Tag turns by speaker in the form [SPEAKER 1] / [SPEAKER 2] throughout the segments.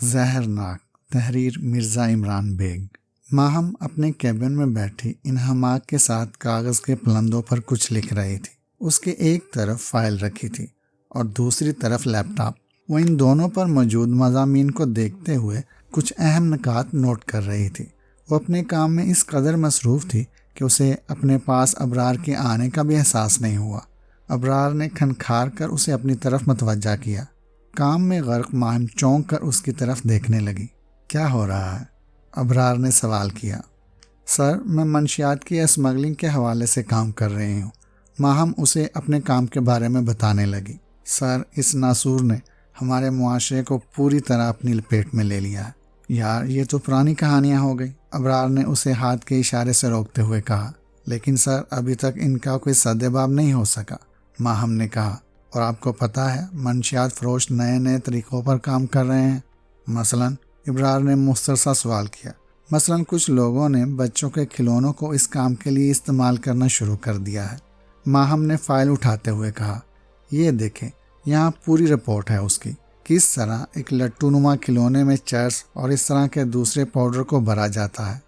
[SPEAKER 1] زہرناک تحریر مرزا عمران بیگ۔ ماہم اپنے کیبن میں بیٹھی انہماک کے ساتھ کاغذ کے پلندوں پر کچھ لکھ رہی تھی۔ اس کے ایک طرف فائل رکھی تھی اور دوسری طرف لیپ ٹاپ۔ وہ ان دونوں پر موجود مضامین کو دیکھتے ہوئے کچھ اہم نکات نوٹ کر رہی تھی۔ وہ اپنے کام میں اس قدر مصروف تھی کہ اسے اپنے پاس ابرار کے آنے کا بھی احساس نہیں ہوا۔ ابرار نے کھنکھار کر اسے اپنی طرف متوجہ کیا۔ کام میں غرق ماہم چونک کر اس کی طرف دیکھنے لگی۔ کیا ہو رہا ہے؟ ابرار نے سوال کیا۔ سر، میں منشیات کی اسمگلنگ کے حوالے سے کام کر رہی ہوں۔ ماہم اسے اپنے کام کے بارے میں بتانے لگی۔ سر، اس ناسور نے ہمارے معاشرے کو پوری طرح اپنی لپیٹ میں لے لیا ہے۔ یار، یہ تو پرانی کہانیاں ہو گئی، ابرار نے اسے ہاتھ کے اشارے سے روکتے ہوئے کہا۔ لیکن سر، ابھی تک ان کا کوئی سدباب نہیں ہو سکا، ماہم نے کہا۔ اور آپ کو پتہ ہے منشیات فروش نئے طریقوں پر کام کر رہے ہیں۔ مثلاً، ابرار نے مختصر سوال کیا۔ مثلاً کچھ لوگوں نے بچوں کے کھلونوں کو اس کام کے لیے استعمال کرنا شروع کر دیا ہے۔ ماہم نے فائل اٹھاتے ہوئے کہا، یہ دیکھیں، یہاں پوری رپورٹ ہے اس کی، کس طرح ایک لٹو نما کھلونے میں چرس اور اس طرح کے دوسرے پاؤڈر کو بھرا جاتا ہے،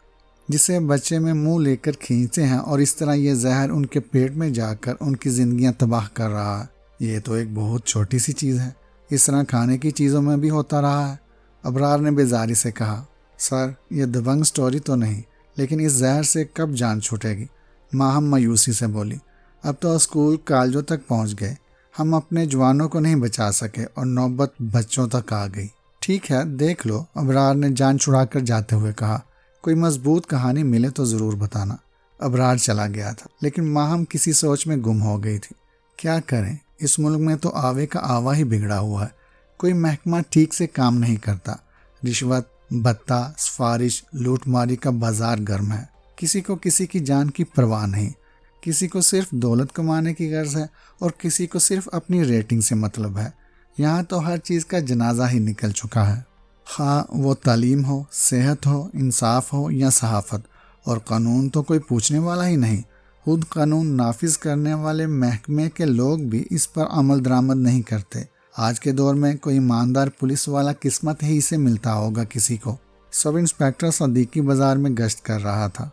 [SPEAKER 1] جسے بچے میں منہ لے کر کھینچتے ہیں اور اس طرح یہ زہر ان کے پیٹ میں جا کر ان کی زندگیاں تباہ کر رہا ہے۔ یہ تو ایک بہت چھوٹی سی چیز ہے، اس طرح کھانے کی چیزوں میں بھی ہوتا رہا ہے۔ ابرار نے بیزاری سے کہا، سر، یہ دبنگ سٹوری تو نہیں، لیکن اس زہر سے کب جان چھوٹے گی؟ ماہم مایوسی سے بولی۔ اب تو اسکول کالجوں تک پہنچ گئے، ہم اپنے جوانوں کو نہیں بچا سکے اور نوبت بچوں تک آ گئی۔ ٹھیک ہے، دیکھ لو، ابرار نے جان چھڑا کر جاتے ہوئے کہا۔ کوئی مضبوط کہانی ملے تو ضرور بتانا۔ ابرار چلا گیا تھا، لیکن ماہم کسی سوچ میں گم ہو گئی تھی۔ کیا کریں، اس ملک میں تو آوے کا آوا ہی بگڑا ہوا ہے۔ کوئی محکمہ ٹھیک سے کام نہیں کرتا، رشوت، بھتہ، سفارش، لوٹ ماری کا بازار گرم ہے۔ کسی کو کسی کی جان کی پرواہ نہیں، کسی کو صرف دولت کمانے کی غرض ہے اور کسی کو صرف اپنی ریٹنگ سے مطلب ہے۔ یہاں تو ہر چیز کا جنازہ ہی نکل چکا ہے، خواہ وہ تعلیم ہو، صحت ہو، انصاف ہو یا صحافت۔ اور قانون تو کوئی پوچھنے والا ہی نہیں۔ خود قانون نافذ کرنے والے محکمے کے لوگ بھی اس پر عمل درآمد نہیں کرتے۔ آج کے دور میں کوئی ایماندار پولیس والا قسمت ہی سے ملتا ہوگا کسی کو۔ سب انسپکٹر صدیقی بازار میں گشت کر رہا تھا۔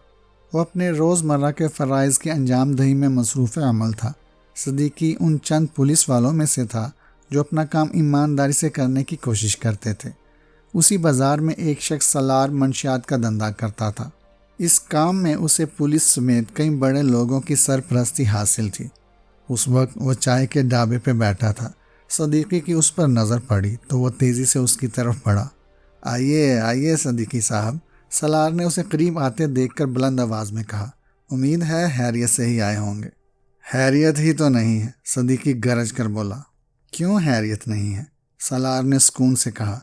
[SPEAKER 1] وہ اپنے روزمرہ کے فرائض کی انجام دہی میں مصروف عمل تھا۔ صدیقی ان چند پولیس والوں میں سے تھا جو اپنا کام ایمانداری سے کرنے کی کوشش کرتے تھے۔ اسی بازار میں ایک شخص سالار منشیات کا دھندا کرتا تھا۔ اس کام میں اسے پولیس سمیت کئی بڑے لوگوں کی سرپرستی حاصل تھی۔ اس وقت وہ چائے کے ڈھابے پہ بیٹھا تھا۔ صدیقی کی اس پر نظر پڑی تو وہ تیزی سے اس کی طرف بڑھا۔ آئیے صدیقی صاحب، سالار نے اسے قریب آتے دیکھ کر بلند آواز میں کہا۔ امید ہے خیریت سے ہی آئے ہوں گے۔ خیریت ہی تو نہیں ہے، صدیقی گرج کر بولا۔ کیوں خیریت نہیں ہے؟ سالار نے سکون سے کہا۔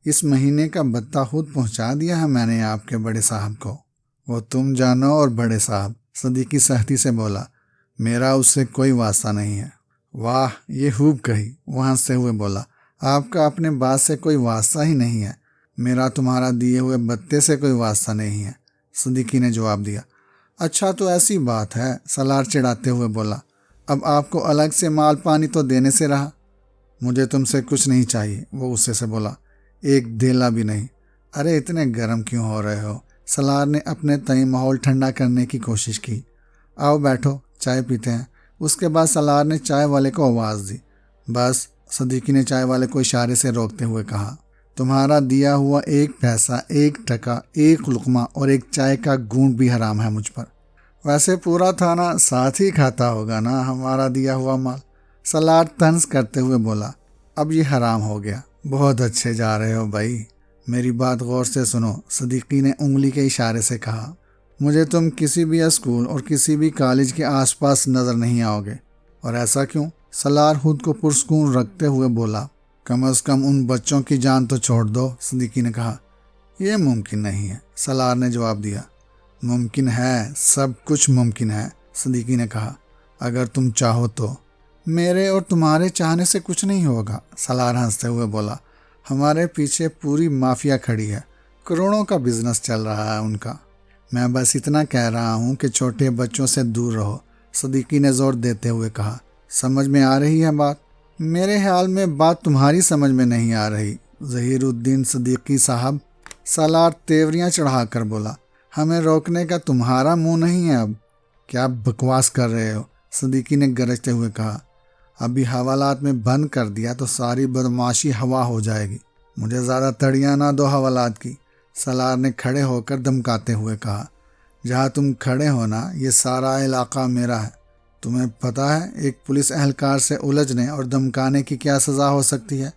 [SPEAKER 1] اس مہینے کا بتہ خود پہنچا دیا ہے میں نے آپ کے بڑے صاحب کو۔ وہ تم جانو اور بڑے صاحب، صدیقی سختی سے بولا۔ میرا اس سے کوئی واسطہ نہیں ہے۔ واہ، یہ خوب کہی، وہ ہنستے ہوئے بولا۔ آپ کا اپنے بات سے کوئی واسطہ ہی نہیں ہے، میرا تمہارا دیے ہوئے بتے سے کوئی واسطہ نہیں ہے، صدیقی نے جواب دیا۔ اچھا تو ایسی بات ہے، سالار چڑھاتے ہوئے بولا۔ اب آپ کو الگ سے مال پانی تو دینے سے رہا۔ مجھے تم سے کچھ نہیں چاہیے، وہ غصے سے بولا۔ ایک دھیلا بھی نہیں۔ ارے اتنے گرم کیوں ہو رہے ہو؟ سالار نے اپنے تئیں ماحول ٹھنڈا کرنے کی کوشش کی۔ آؤ بیٹھو، چائے پیتے ہیں۔ اس کے بعد سالار نے چائے والے کو آواز دی۔ بس، صدیقی نے چائے والے کو اشارے سے روکتے ہوئے کہا۔ تمہارا دیا ہوا 1 پیسہ، 1 ٹکا، 1 لقمہ اور 1 چائے کا گھونٹ بھی حرام ہے مجھ پر۔ ویسے پورا تھانہ ساتھ ہی کھاتا ہوگا نا ہمارا دیا ہوا مال، سالار طنز کرتے ہوئے بولا۔ اب یہ حرام ہو گیا۔ بہت اچھے جا رہے ہو بھائی، میری بات غور سے سنو، صدیقی نے انگلی کے اشارے سے کہا۔ مجھے تم کسی بھی اسکول اور کسی بھی کالج کے آس پاس نظر نہیں آؤ گے۔ اور ایسا کیوں؟ سالار خود کو پرسکون رکھتے ہوئے بولا۔ کم از کم ان بچوں کی جان تو چھوڑ دو، صدیقی نے کہا۔ یہ ممکن نہیں ہے، سالار نے جواب دیا۔ ممکن ہے، سب کچھ ممکن ہے، صدیقی نے کہا، اگر تم چاہو تو۔ میرے اور تمہارے چاہنے سے کچھ نہیں ہوگا، سالار ہنستے ہوئے بولا۔ ہمارے پیچھے پوری مافیا کھڑی ہے، کروڑوں کا بزنس چل رہا ہے ان کا۔ میں بس اتنا کہہ رہا ہوں کہ چھوٹے بچوں سے دور رہو، صدیقی نے زور دیتے ہوئے کہا۔ سمجھ میں آ رہی ہے بات؟ میرے خیال میں بات تمہاری سمجھ میں نہیں آ رہی، ظہیر الدین صدیقی صاحب، سالار تیوریاں چڑھا کر بولا، ہمیں روکنے کا تمہارا منہ نہیں ہے، اب کیا بکواس کر رہے ہو؟ صدیقی نے گرجتے ہوئے کہا، ابھی حوالات میں بند کر دیا تو ساری بدمعاشی ہوا ہو جائے گی، مجھے زیادہ تڑیاں نہ دو حوالات کی۔ سالار نے کھڑے ہو کر دمکاتے ہوئے کہا، جہاں تم کھڑے ہو نا، یہ سارا علاقہ میرا ہے۔ تمہیں پتہ ہے ایک پولیس اہلکار سے الجھنے اور دمکانے کی کیا سزا ہو سکتی ہے؟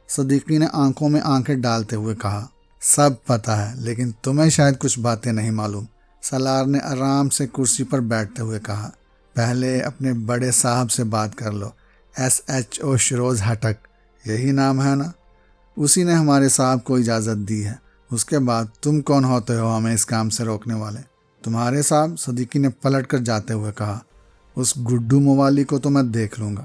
[SPEAKER 1] صدیقی نے آنکھوں میں آنکھیں ڈالتے ہوئے کہا، سب پتہ ہے، لیکن تمہیں شاید کچھ باتیں نہیں معلوم۔ سالار نے آرام سے کرسی پر بیٹھتے ہوئے کہا، پہلے اپنے بڑے صاحب سے بات کر لو، SHO شروز ہٹک، یہی نام ہے نا؟ اسی نے ہمارے صاحب کو اجازت دی ہے، اس کے بعد تم کون ہوتے ہو ہمیں اس کام سے روکنے والے؟ تمہارے صاحب، صدیقی نے پلٹ کر جاتے ہوئے کہا، اس گڈو موالی کو تو میں دیکھ لوں گا،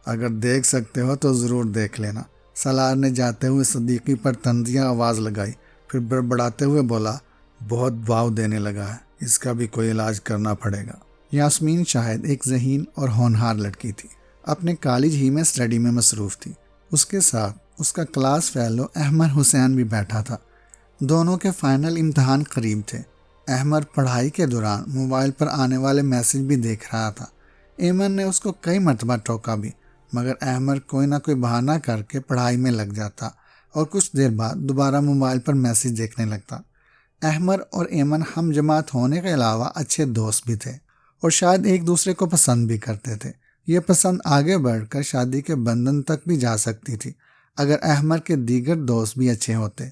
[SPEAKER 1] اگر دیکھ سکتے ہو تو ضرور دیکھ لینا۔ سالار نے جاتے ہوئے صدیقی پر طنزیہ آواز لگائی، پھر بڑبڑاتے ہوئے بولا، بہت واو دینے لگا ہے، اس کا بھی کوئی علاج کرنا پڑے گا۔ یاسمین شاہد ایک ذہین اور ہونہار لڑکی تھی، اپنے کالج ہی میں اسٹڈی میں مصروف تھی۔ اس کے ساتھ اس کا کلاس فیلو احمد حسین بھی بیٹھا تھا۔ دونوں کے فائنل امتحان قریب تھے۔ احمد پڑھائی کے دوران موبائل پر آنے والے میسج بھی دیکھ رہا تھا۔ ایمن نے اس کو کئی مرتبہ ٹوکا بھی، مگر احمد کوئی نہ کوئی بہانہ کر کے پڑھائی میں لگ جاتا اور کچھ دیر بعد دوبارہ موبائل پر میسج دیکھنے لگتا۔ احمد اور ایمن ہم جماعت ہونے کے علاوہ اچھے دوست بھی تھے اور شاید ایک دوسرے کو پسند بھی کرتے تھے۔ یہ پسند آگے بڑھ کر شادی کے بندھن تک بھی جا سکتی تھی اگر احمد کے دیگر دوست بھی اچھے ہوتے،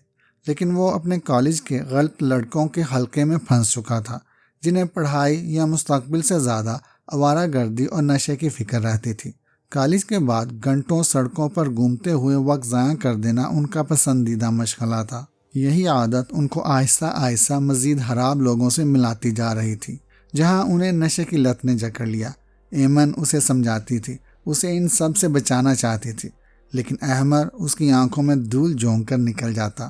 [SPEAKER 1] لیکن وہ اپنے کالج کے غلط لڑکوں کے حلقے میں پھنس چکا تھا، جنہیں پڑھائی یا مستقبل سے زیادہ آوارہ گردی اور نشے کی فکر رہتی تھی۔ کالج کے بعد گھنٹوں سڑکوں پر گھومتے ہوئے وقت ضائع کر دینا ان کا پسندیدہ مشغلہ تھا۔ یہی عادت ان کو آہستہ آہستہ مزید خراب لوگوں سے ملاتی جا رہی تھی، جہاں انہیں نشے کی لت نے جکڑ لیا۔ ایمن اسے سمجھاتی تھی، اسے ان سب سے بچانا چاہتی تھی، لیکن احمد اس کی آنکھوں میں دھول جھونک کر نکل جاتا۔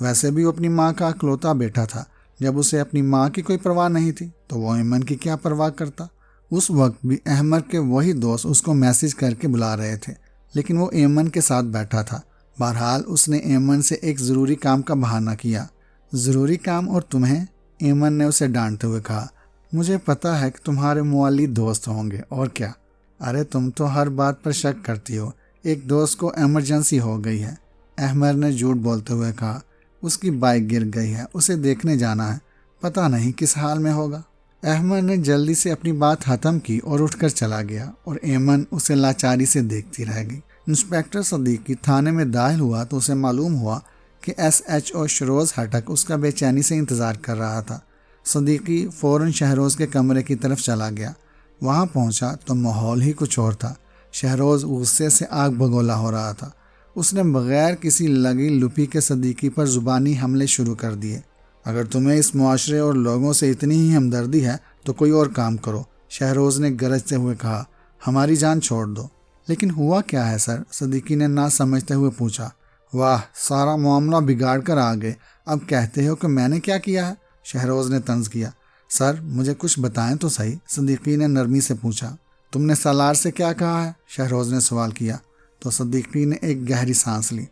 [SPEAKER 1] ویسے بھی وہ اپنی ماں کا اکلوتا بیٹا تھا، جب اسے اپنی ماں کی کوئی پرواہ نہیں تھی تو وہ ایمن کی کیا پرواہ کرتا۔ اس وقت بھی احمد کے وہی دوست اس کو میسج کر کے بلا رہے تھے، لیکن وہ ایمن کے ساتھ بیٹھا تھا۔ بہرحال اس نے ایمن سے ایک ضروری کام کا بہانہ کیا۔ ضروری کام اور تمہیں؟ ایمن نے اسے ڈانٹتے ہوئے کہا، مجھے پتا ہے کہ تمہارے موالی دوست ہوں گے، اور کیا؟ ارے تم تو ہر بات پر شک کرتی ہو، ایک دوست کو ایمرجنسی ہو گئی ہے۔ احمد نے جھوٹ بولتے ہوئے کہا، اس کی بائک گر گئی ہے، اسے دیکھنے جانا ہے، پتہ نہیں کس حال میں ہوگا۔ احمد نے جلدی سے اپنی بات ختم کی اور اٹھ کر چلا گیا اور ایمن اسے لاچاری سے دیکھتی رہ گئی۔ انسپکٹر صدیقی تھانے میں داخل ہوا تو اسے معلوم ہوا کہ SHO شروز ہٹک اس کا بے چینی سے انتظار کر رہا تھا۔ صدیقی فوراً شہروز کے کمرے کی طرف چلا گیا۔ وہاں پہنچا تو ماحول ہی کچھ اور تھا۔ شہروز غصے سے آگ بگولا ہو رہا تھا۔ اس نے بغیر کسی لگی لپی کے صدیقی پر زبانی حملے شروع کر دیے۔ اگر تمہیں اس معاشرے اور لوگوں سے اتنی ہی ہمدردی ہے تو کوئی اور کام کرو، شہروز نے گرجتے ہوئے کہا، ہماری جان چھوڑ دو۔ لیکن ہوا کیا ہے سر؟ صدیقی نے نہ سمجھتے ہوئے پوچھا۔ واہ، سارا معاملہ بگاڑ کر آ گئے، اب کہتے ہو کہ میں نے کیا کیا ہے؟ شہروز نے طنز کیا۔ سر مجھے کچھ بتائیں تو صحیح، صدیقی نے نرمی سے پوچھا۔ تم نے سالار سے کیا کہا ہے؟ شہروز نے سوال کیا تو صدیقی نے ایک گہری سانس لی،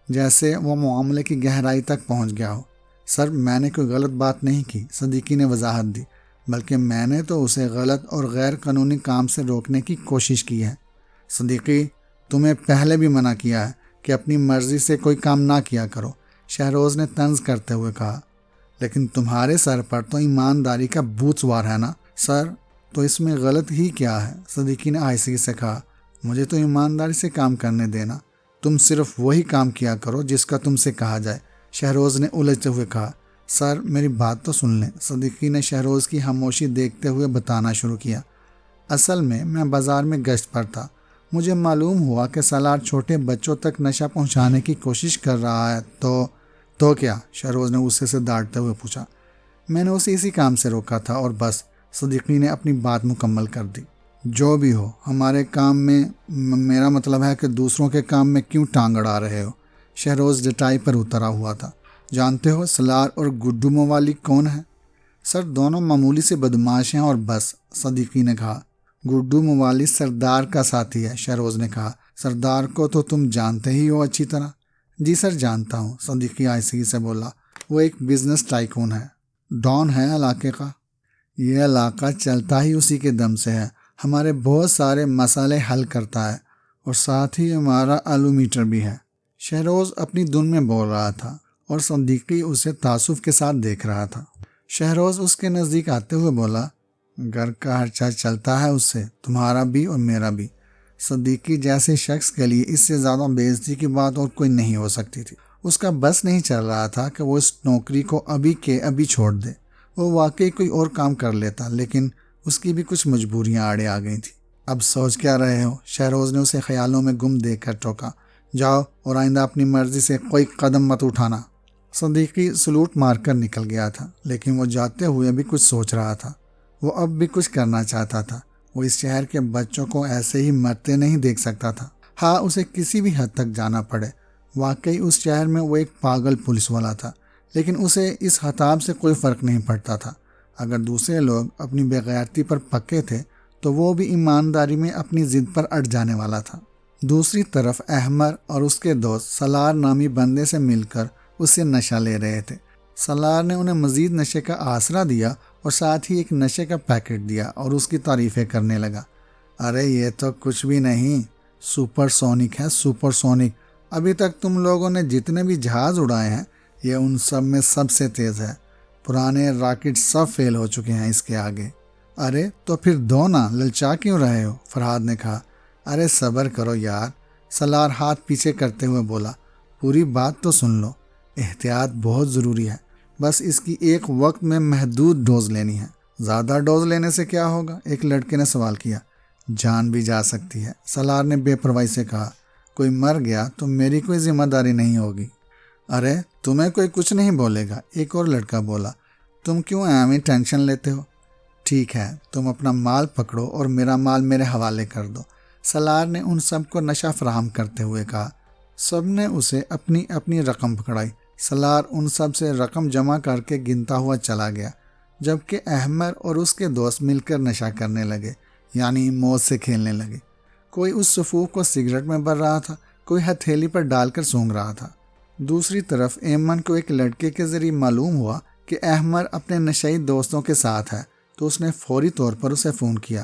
[SPEAKER 1] جیسے وہ معاملے کی گہرائی تک پہنچ گیا ہو۔ سر میں نے کوئی غلط بات نہیں کی، صدیقی نے وضاحت دی، بلکہ میں نے تو اسے غلط اور غیر قانونی کام سے روکنے کی کوشش کی ہے۔ صدیقی تمہیں پہلے بھی منع کیا ہے کہ اپنی مرضی سے کوئی کام نہ کیا کرو، شہروز نے طنز کرتے ہوئے کہا۔ لیکن تمہارے سر پر تو ایمانداری کا بھوت سوار ہے نا سر، تو اس میں غلط ہی کیا ہے؟ صدیقی نے آہستگی سے کہا، مجھے تو ایمانداری سے کام کرنے دینا، تم صرف وہی کام کیا کرو جس کا تم سے کہا جائے، شہروز نے الجھتے ہوئے کہا۔ سر میری بات تو سن لیں، صدیقی نے شہروز کی خاموشی دیکھتے ہوئے بتانا شروع کیا۔ اصل میں بازار میں گشت پر تھا، مجھے معلوم ہوا کہ سالار چھوٹے بچوں تک نشہ پہنچانے کی کوشش کر رہا ہے، تو کیا؟ شہروز نے غصے سے ڈانٹتے ہوئے پوچھا۔ میں نے اسے اسی کام سے روکا تھا اور بس، صدیقی نے اپنی بات مکمل کر دی۔ جو بھی ہو، ہمارے کام میں، میرا مطلب ہے کہ دوسروں کے کام میں کیوں ٹانگ اڑا رہے ہو؟ شہروز ڈٹائی پر اترا ہوا تھا۔ جانتے ہو سالار اور گڈو موالی کون ہے؟ سر دونوں معمولی سے بدماش ہیں اور بس، صدیقی نے کہا۔ گڈو موالی سردار کا ساتھی ہے، شہروز نے کہا۔ سردار کو تو تم جانتے ہی ہو اچھی طرح، جی سر جانتا ہوں، صدیقی آہستگی سے بولا۔ وہ ایک بزنس ٹائکون ہے، ڈان ہے علاقے کا۔ یہ علاقہ چلتا ہی اسی کے دم سے ہے، ہمارے بہت سارے مسئلے حل کرتا ہے، اور ساتھ ہی ہمارا آلو میٹر بھی ہے۔ شہروز اپنی دھن میں بول رہا تھا اور صدیقی اسے تعصب کے ساتھ دیکھ رہا تھا۔ شہروز اس کے نزدیک آتے ہوئے بولا، گھر کا خرچہ چلتا ہے اس سے، تمہارا بھی اور میرا بھی۔ صدیقی جیسے شخص کے لیے اس سے زیادہ بے عزتی کی بات اور کوئی نہیں ہو سکتی تھی۔ اس کا بس نہیں چل رہا تھا کہ وہ اس نوکری کو ابھی کے ابھی چھوڑ دے۔ وہ واقعی کوئی اور کام کر لیتا، لیکن اس کی بھی کچھ مجبوریاں آڑے آ گئی تھیں۔ اب سوچ کیا رہے ہو؟ شہروز نے اسے خیالوں میں گم دیکھ کر ٹوکا۔ جاؤ اور آئندہ اپنی مرضی سے کوئی قدم مت اٹھانا۔ صدیقی سلوٹ مار کر نکل گیا تھا، لیکن وہ جاتے ہوئے بھی کچھ سوچ رہا تھا۔ وہ اب بھی کچھ کرنا چاہتا تھا۔ وہ اس شہر کے بچوں کو ایسے ہی مرتے نہیں دیکھ سکتا تھا۔ ہاں، اسے کسی بھی حد تک جانا پڑے۔ واقعی اس شہر میں وہ ایک پاگل پولیس والا تھا، لیکن اسے اس خطاب سے کوئی فرق نہیں پڑتا تھا۔ اگر دوسرے لوگ اپنی بے غیرتی پر پکے تھے تو وہ بھی ایمانداری میں اپنی ضد پر اٹ جانے والا تھا۔ دوسری طرف احمر اور اس کے دوست سالار نامی بندے سے مل کر اس سے نشہ لے رہے تھے۔ سالار نے انہیں مزید نشے کا آسرا دیا اور ساتھ ہی ایک نشے کا پیکٹ دیا اور اس کی تعریفیں کرنے لگا۔ ارے یہ تو کچھ بھی نہیں، سپر سونک ہے، سپر سونک۔ ابھی تک تم لوگوں نے جتنے بھی جہاز اڑائے ہیں، یہ ان سب میں سب سے تیز ہے۔ پرانے راکٹ سب فیل ہو چکے ہیں اس کے آگے۔ ارے تو پھر دو نا، للچا کیوں رہے ہو؟ فرحاد نے کہا۔ ارے صبر کرو یار، سالار ہاتھ پیچھے کرتے ہوئے بولا۔ پوری بات تو سن لو۔ احتیاط بہت ضروری ہے، بس اس کی ایک وقت میں محدود ڈوز لینی ہے۔ زیادہ ڈوز لینے سے کیا ہوگا؟ ایک لڑکے نے سوال کیا۔ جان بھی جا سکتی ہے، سالار نے بے پرواہی سے کہا۔ کوئی مر گیا تو میری کوئی ذمہ داری نہیں ہوگی۔ ارے تمہیں کوئی کچھ نہیں بولے گا، ایک اور لڑکا بولا۔ تم کیوں ایویں ٹینشن لیتے ہو؟ ٹھیک ہے، تم اپنا مال پکڑو اور میرا مال میرے حوالے کر دو، سالار نے ان سب کو نشہ فراہم کرتے ہوئے کہا۔ سب نے اسے اپنی اپنی رقم پکڑائی۔ سالار ان سب سے رقم جمع کر کے گنتا ہوا چلا گیا، جبکہ احمر اور اس کے دوست مل کر نشہ کرنے لگے، یعنی موت سے کھیلنے لگے۔ کوئی اس صفوف کو سگریٹ میں بھر رہا تھا، کوئی ہتھیلی پر ڈال کر سونگ رہا تھا۔ دوسری طرف ایمن کو ایک لڑکے کے ذریعے معلوم ہوا کہ احمر اپنے نشئی دوستوں کے ساتھ ہے، تو اس نے فوری طور پر اسے فون کیا۔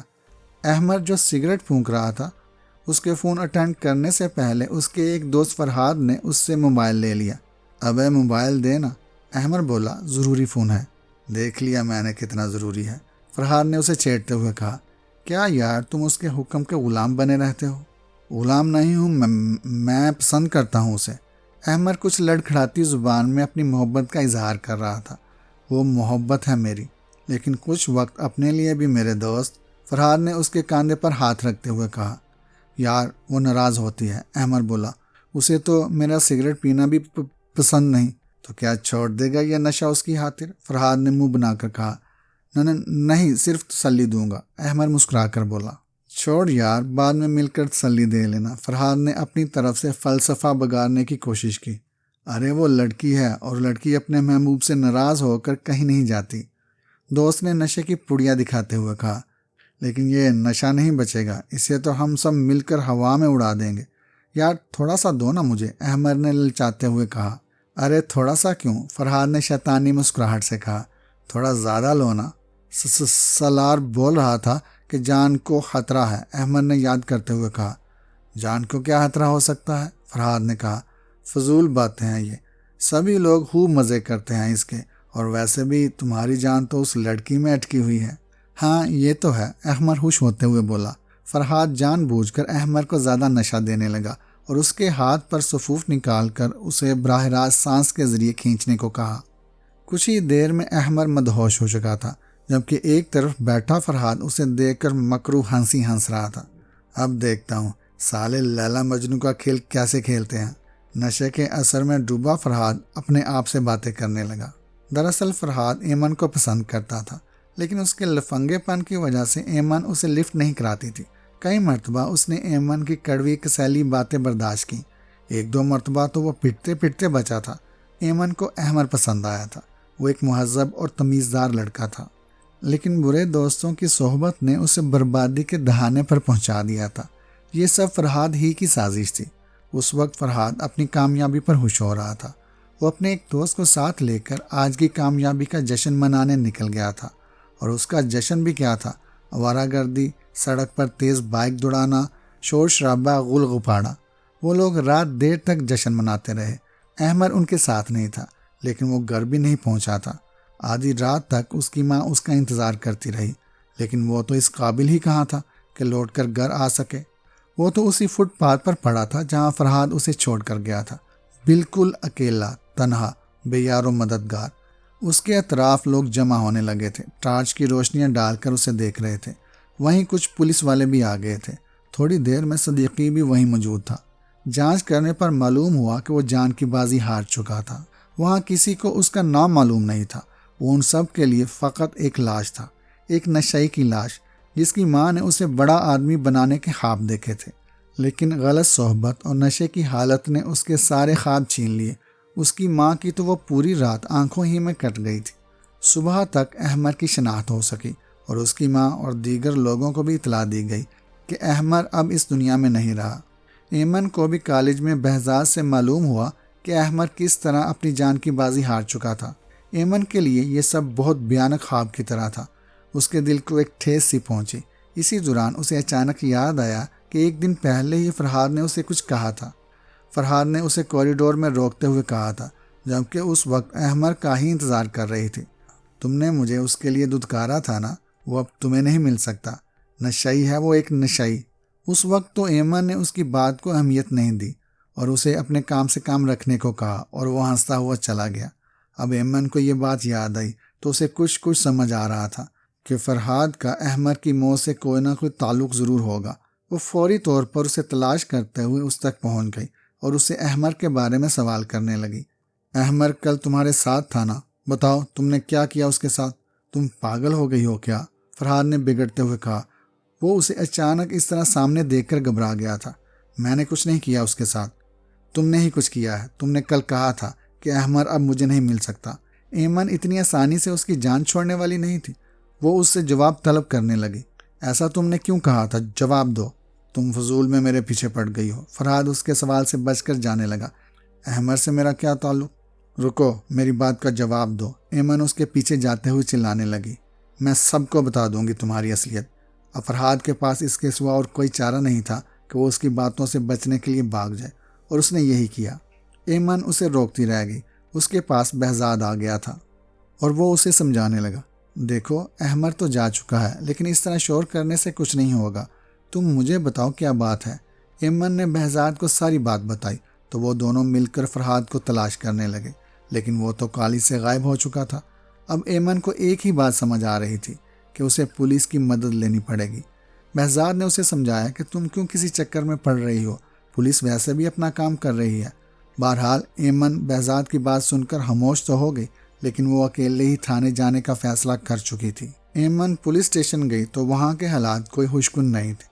[SPEAKER 1] احمر جو سگریٹ پھونک رہا تھا، اس کے فون اٹینڈ کرنے سے پہلے اس کے ایک دوست فرحاد نے اس سے موبائل لے لیا۔ ابے موبائل دے نا، احمر بولا۔ ضروری فون ہے۔ دیکھ لیا میں نے کتنا ضروری ہے، فرحاد نے اسے چھیڑتے ہوئے کہا۔ کیا یار تم اس کے حکم کے غلام بنے رہتے ہو؟ غلام نہیں ہوں میں پسند کرتا ہوں اسے۔ احمر کچھ لڑکھڑاتی زبان میں اپنی محبت کا اظہار کر رہا تھا۔ وہ محبت ہے میری، لیکن کچھ وقت اپنے لیے بھی میرے دوست، فرحاد نے اس کے کاندھے پر ہاتھ رکھتے ہوئے کہا۔ یار وہ ناراض ہوتی ہے، احمر بولا۔ اسے تو میرا سگریٹ پینا بھی پسند نہیں، تو کیا چھوڑ دے گا یہ نشہ اس کی خاطر؟ فرحاد نے منہ بنا کر کہا۔ نہیں، صرف تسلی دوں گا، احمر مسکرا کر بولا۔ چھوڑ یار، بعد میں مل کر تسلی دے لینا، فرحاد نے اپنی طرف سے فلسفہ بگاڑنے کی کوشش کی۔ ارے وہ لڑکی ہے، اور لڑکی اپنے محبوب سے ناراض ہو کر کہیں نہیں جاتی، دوست نے نشے کی پڑیاں دکھاتے ہوئے کہا۔ لیکن یہ نشہ نہیں بچے گا، اسے تو ہم سب مل کر ہوا میں اڑا دیں گے۔ یار تھوڑا سا دو نا مجھے، احمر نے للچاتے ہوئے کہا۔ ارے تھوڑا سا کیوں؟ فرحاد نے شیطانی مسکراہٹ سے کہا۔ تھوڑا زیادہ لو نا، سالار بول رہا تھا کہ جان کو خطرہ ہے، احمد نے یاد کرتے ہوئے کہا۔ جان کو کیا خطرہ ہو سکتا ہے؟ فرحاد نے کہا۔ فضول باتیں ہیں یہ، سبھی لوگ خوب مزے کرتے ہیں اس کے، اور ویسے بھی تمہاری جان تو اس لڑکی میں اٹکی ہوئی ہے۔ ہاں یہ تو ہے، احمر خوش ہوتے ہوئے بولا۔ فرحاد جان بوجھ کر احمر کو زیادہ نشہ دینے لگا اور اس کے ہاتھ پر صفوف نکال کر اسے براہ راست سانس کے ذریعے کھینچنے کو کہا۔ کچھ ہی دیر میں احمر مدہوش ہو چکا تھا، جبکہ ایک طرف بیٹھا فرحاد اسے دیکھ کر مکروہ ہنسی ہنس رہا تھا۔ اب دیکھتا ہوں سالے لیلا مجنو کا کھیل کیسے کھیلتے ہیں۔ نشے کے اثر میں ڈوبا فرحاد اپنے آپ سے باتیں کرنے لگا۔ دراصل فرحاد ایمن کو پسند کرتا تھا، لیکن اس کے لفنگے پن کی وجہ سے ایمن اسے لفٹ نہیں کراتی تھی۔ کئی مرتبہ اس نے ایمن کی کڑوی کسیلی باتیں برداشت کی، ایک دو مرتبہ تو وہ پٹتے پٹتے بچا تھا۔ ایمن کو احمر پسند آیا تھا، وہ ایک مہذب اور تمیزدار لڑکا تھا، لیکن برے دوستوں کی صحبت نے اسے بربادی کے دہانے پر پہنچا دیا تھا۔ یہ سب فرحاد ہی کی سازش تھی۔ اس وقت فرحاد اپنی کامیابی پر خوش ہو رہا تھا۔ وہ اپنے ایک دوست کو ساتھ لے کر آج کی کامیابی کا جشن منانے نکل گیا تھا، اور اس کا جشن بھی کیا تھا؟ آوارہ گردی، سڑک پر تیز بائک دوڑانا، شور شرابہ، غل غپاڑا۔ وہ لوگ رات دیر تک جشن مناتے رہے۔ احمد ان کے ساتھ نہیں تھا، لیکن وہ گھر بھی نہیں پہنچا تھا۔ آدھی رات تک اس کی ماں اس کا انتظار کرتی رہی، لیکن وہ تو اس قابل ہی کہاں تھا کہ لوٹ کر گھر آ سکے۔ وہ تو اسی فٹ پاتھ پر پڑا تھا جہاں فرحاد اسے چھوڑ کر گیا تھا، بالکل اکیلا، تنہا، بے یار و مددگار۔ اس کے اطراف لوگ جمع ہونے لگے تھے، ٹارچ کی روشنیاں ڈال کر اسے دیکھ رہے تھے۔ وہیں کچھ پولیس والے بھی آ گئے تھے۔ تھوڑی دیر میں صدیقی بھی وہیں موجود تھا۔ جانچ کرنے پر معلوم ہوا کہ وہ جان کی بازی ہار چکا تھا۔ وہاں کسی کو اس کا نام معلوم نہیں تھا۔ وہ ان سب کے لیے فقط ایک لاش تھا، ایک نشئی کی لاش، جس کی ماں نے اسے بڑا آدمی بنانے کے خواب دیکھے تھے، لیکن غلط صحبت اور نشے کی حالت نے اس کے سارے خواب چھین لیے۔ اس کی ماں کی تو وہ پوری رات آنکھوں ہی میں کٹ گئی تھی۔ صبح تک احمد کی شناخت ہو سکی، اور اس کی ماں اور دیگر لوگوں کو بھی اطلاع دی گئی کہ احمد اب اس دنیا میں نہیں رہا۔ ایمن کو بھی کالج میں بہزاد سے معلوم ہوا کہ احمد کس طرح اپنی جان کی بازی ہار چکا تھا۔ ایمن کے لیے یہ سب بہت بھیانک خواب کی طرح تھا۔ اس کے دل کو ایک ٹھیس سی پہنچی۔ اسی دوران اسے اچانک یاد آیا کہ ایک دن پہلے ہی فرحاد نے اسے کچھ کہا تھا۔ فرحاد نے اسے کوریڈور میں روکتے ہوئے کہا تھا، جبکہ اس وقت احمد کا ہی انتظار کر رہی تھی، تم نے مجھے اس کے لیے دھتکارا تھا نا، وہ اب تمہیں نہیں مل سکتا۔ نشئی ہے وہ، ایک نشئی۔ اس وقت تو ایمن نے اس کی بات کو اہمیت نہیں دی اور اسے اپنے کام سے کام رکھنے کو کہا، اور وہ ہنستا ہوا چلا گیا۔ اب ایمن کو یہ بات یاد آئی تو اسے کچھ سمجھ آ رہا تھا کہ فرحاد کا احمد کی موت سے کوئی نہ کوئی تعلق ضرور ہوگا۔ وہ فوری طور پر اسے تلاش کرتے ہوئے اس تک پہنچ گئی اور اسے احمد کے بارے میں سوال کرنے لگی۔ احمد کل تمہارے ساتھ تھا نا؟ بتاؤ تم نے کیا کیا اس کے ساتھ؟ تم پاگل ہو گئی ہو کیا؟ فرحاد نے بگڑتے ہوئے کہا۔ وہ اسے اچانک اس طرح سامنے دیکھ کر گھبرا گیا تھا۔ میں نے کچھ نہیں کیا اس کے ساتھ۔ تم نے ہی کچھ کیا ہے۔ تم نے کل کہا تھا کہ احمد اب مجھے نہیں مل سکتا۔ ایمن اتنی آسانی سے اس کی جان چھوڑنے والی نہیں تھی۔ وہ اس سے جواب طلب کرنے لگی۔ ایسا تم نے کیوں کہا تھا؟ جواب دو۔ تم فضول میں میرے پیچھے پڑ گئی ہو۔ فرحاد اس کے سوال سے بچ کر جانے لگا۔ احمد سے میرا کیا تعلق؟ رکو، میری بات کا جواب دو۔ ایمن اس کے پیچھے جاتے ہوئے چلانے لگی۔ میں سب کو بتا دوں گی تمہاری اصلیت۔ اب فرحاد کے پاس اس کے سوا اور کوئی چارہ نہیں تھا کہ وہ اس کی باتوں سے بچنے کے لیے بھاگ جائے، اور اس نے یہی کیا۔ ایمن اسے روکتی رہ گئی۔ اس کے پاس بہزاد آ گیا تھا اور وہ اسے سمجھانے لگا، دیکھو احمد تو جا چکا ہے، لیکن اس طرح شور کرنے سے کچھ نہیں ہوگا۔ تم مجھے بتاؤ کیا بات ہے۔ ایمن نے بہزاد کو ساری بات بتائی تو وہ دونوں مل کر فرحاد کو تلاش کرنے لگے، لیکن وہ تو کالی سے غائب ہو چکا تھا۔ اب ایمن کو ایک ہی بات سمجھ آ رہی تھی کہ اسے پولیس کی مدد لینی پڑے گی۔ بہزاد نے اسے سمجھایا کہ تم کیوں کسی چکر میں پڑ رہی ہو، پولیس ویسے بھی اپنا کام کر رہی ہے۔ بہرحال ایمن بہزاد کی بات سن کر خاموش تو ہو گئی، لیکن وہ اکیلے ہی تھانے جانے کا فیصلہ کر چکی تھی۔ ایمن پولیس اسٹیشن گئی تو وہاں کے حالات کوئی خوشگوار نہیں تھے۔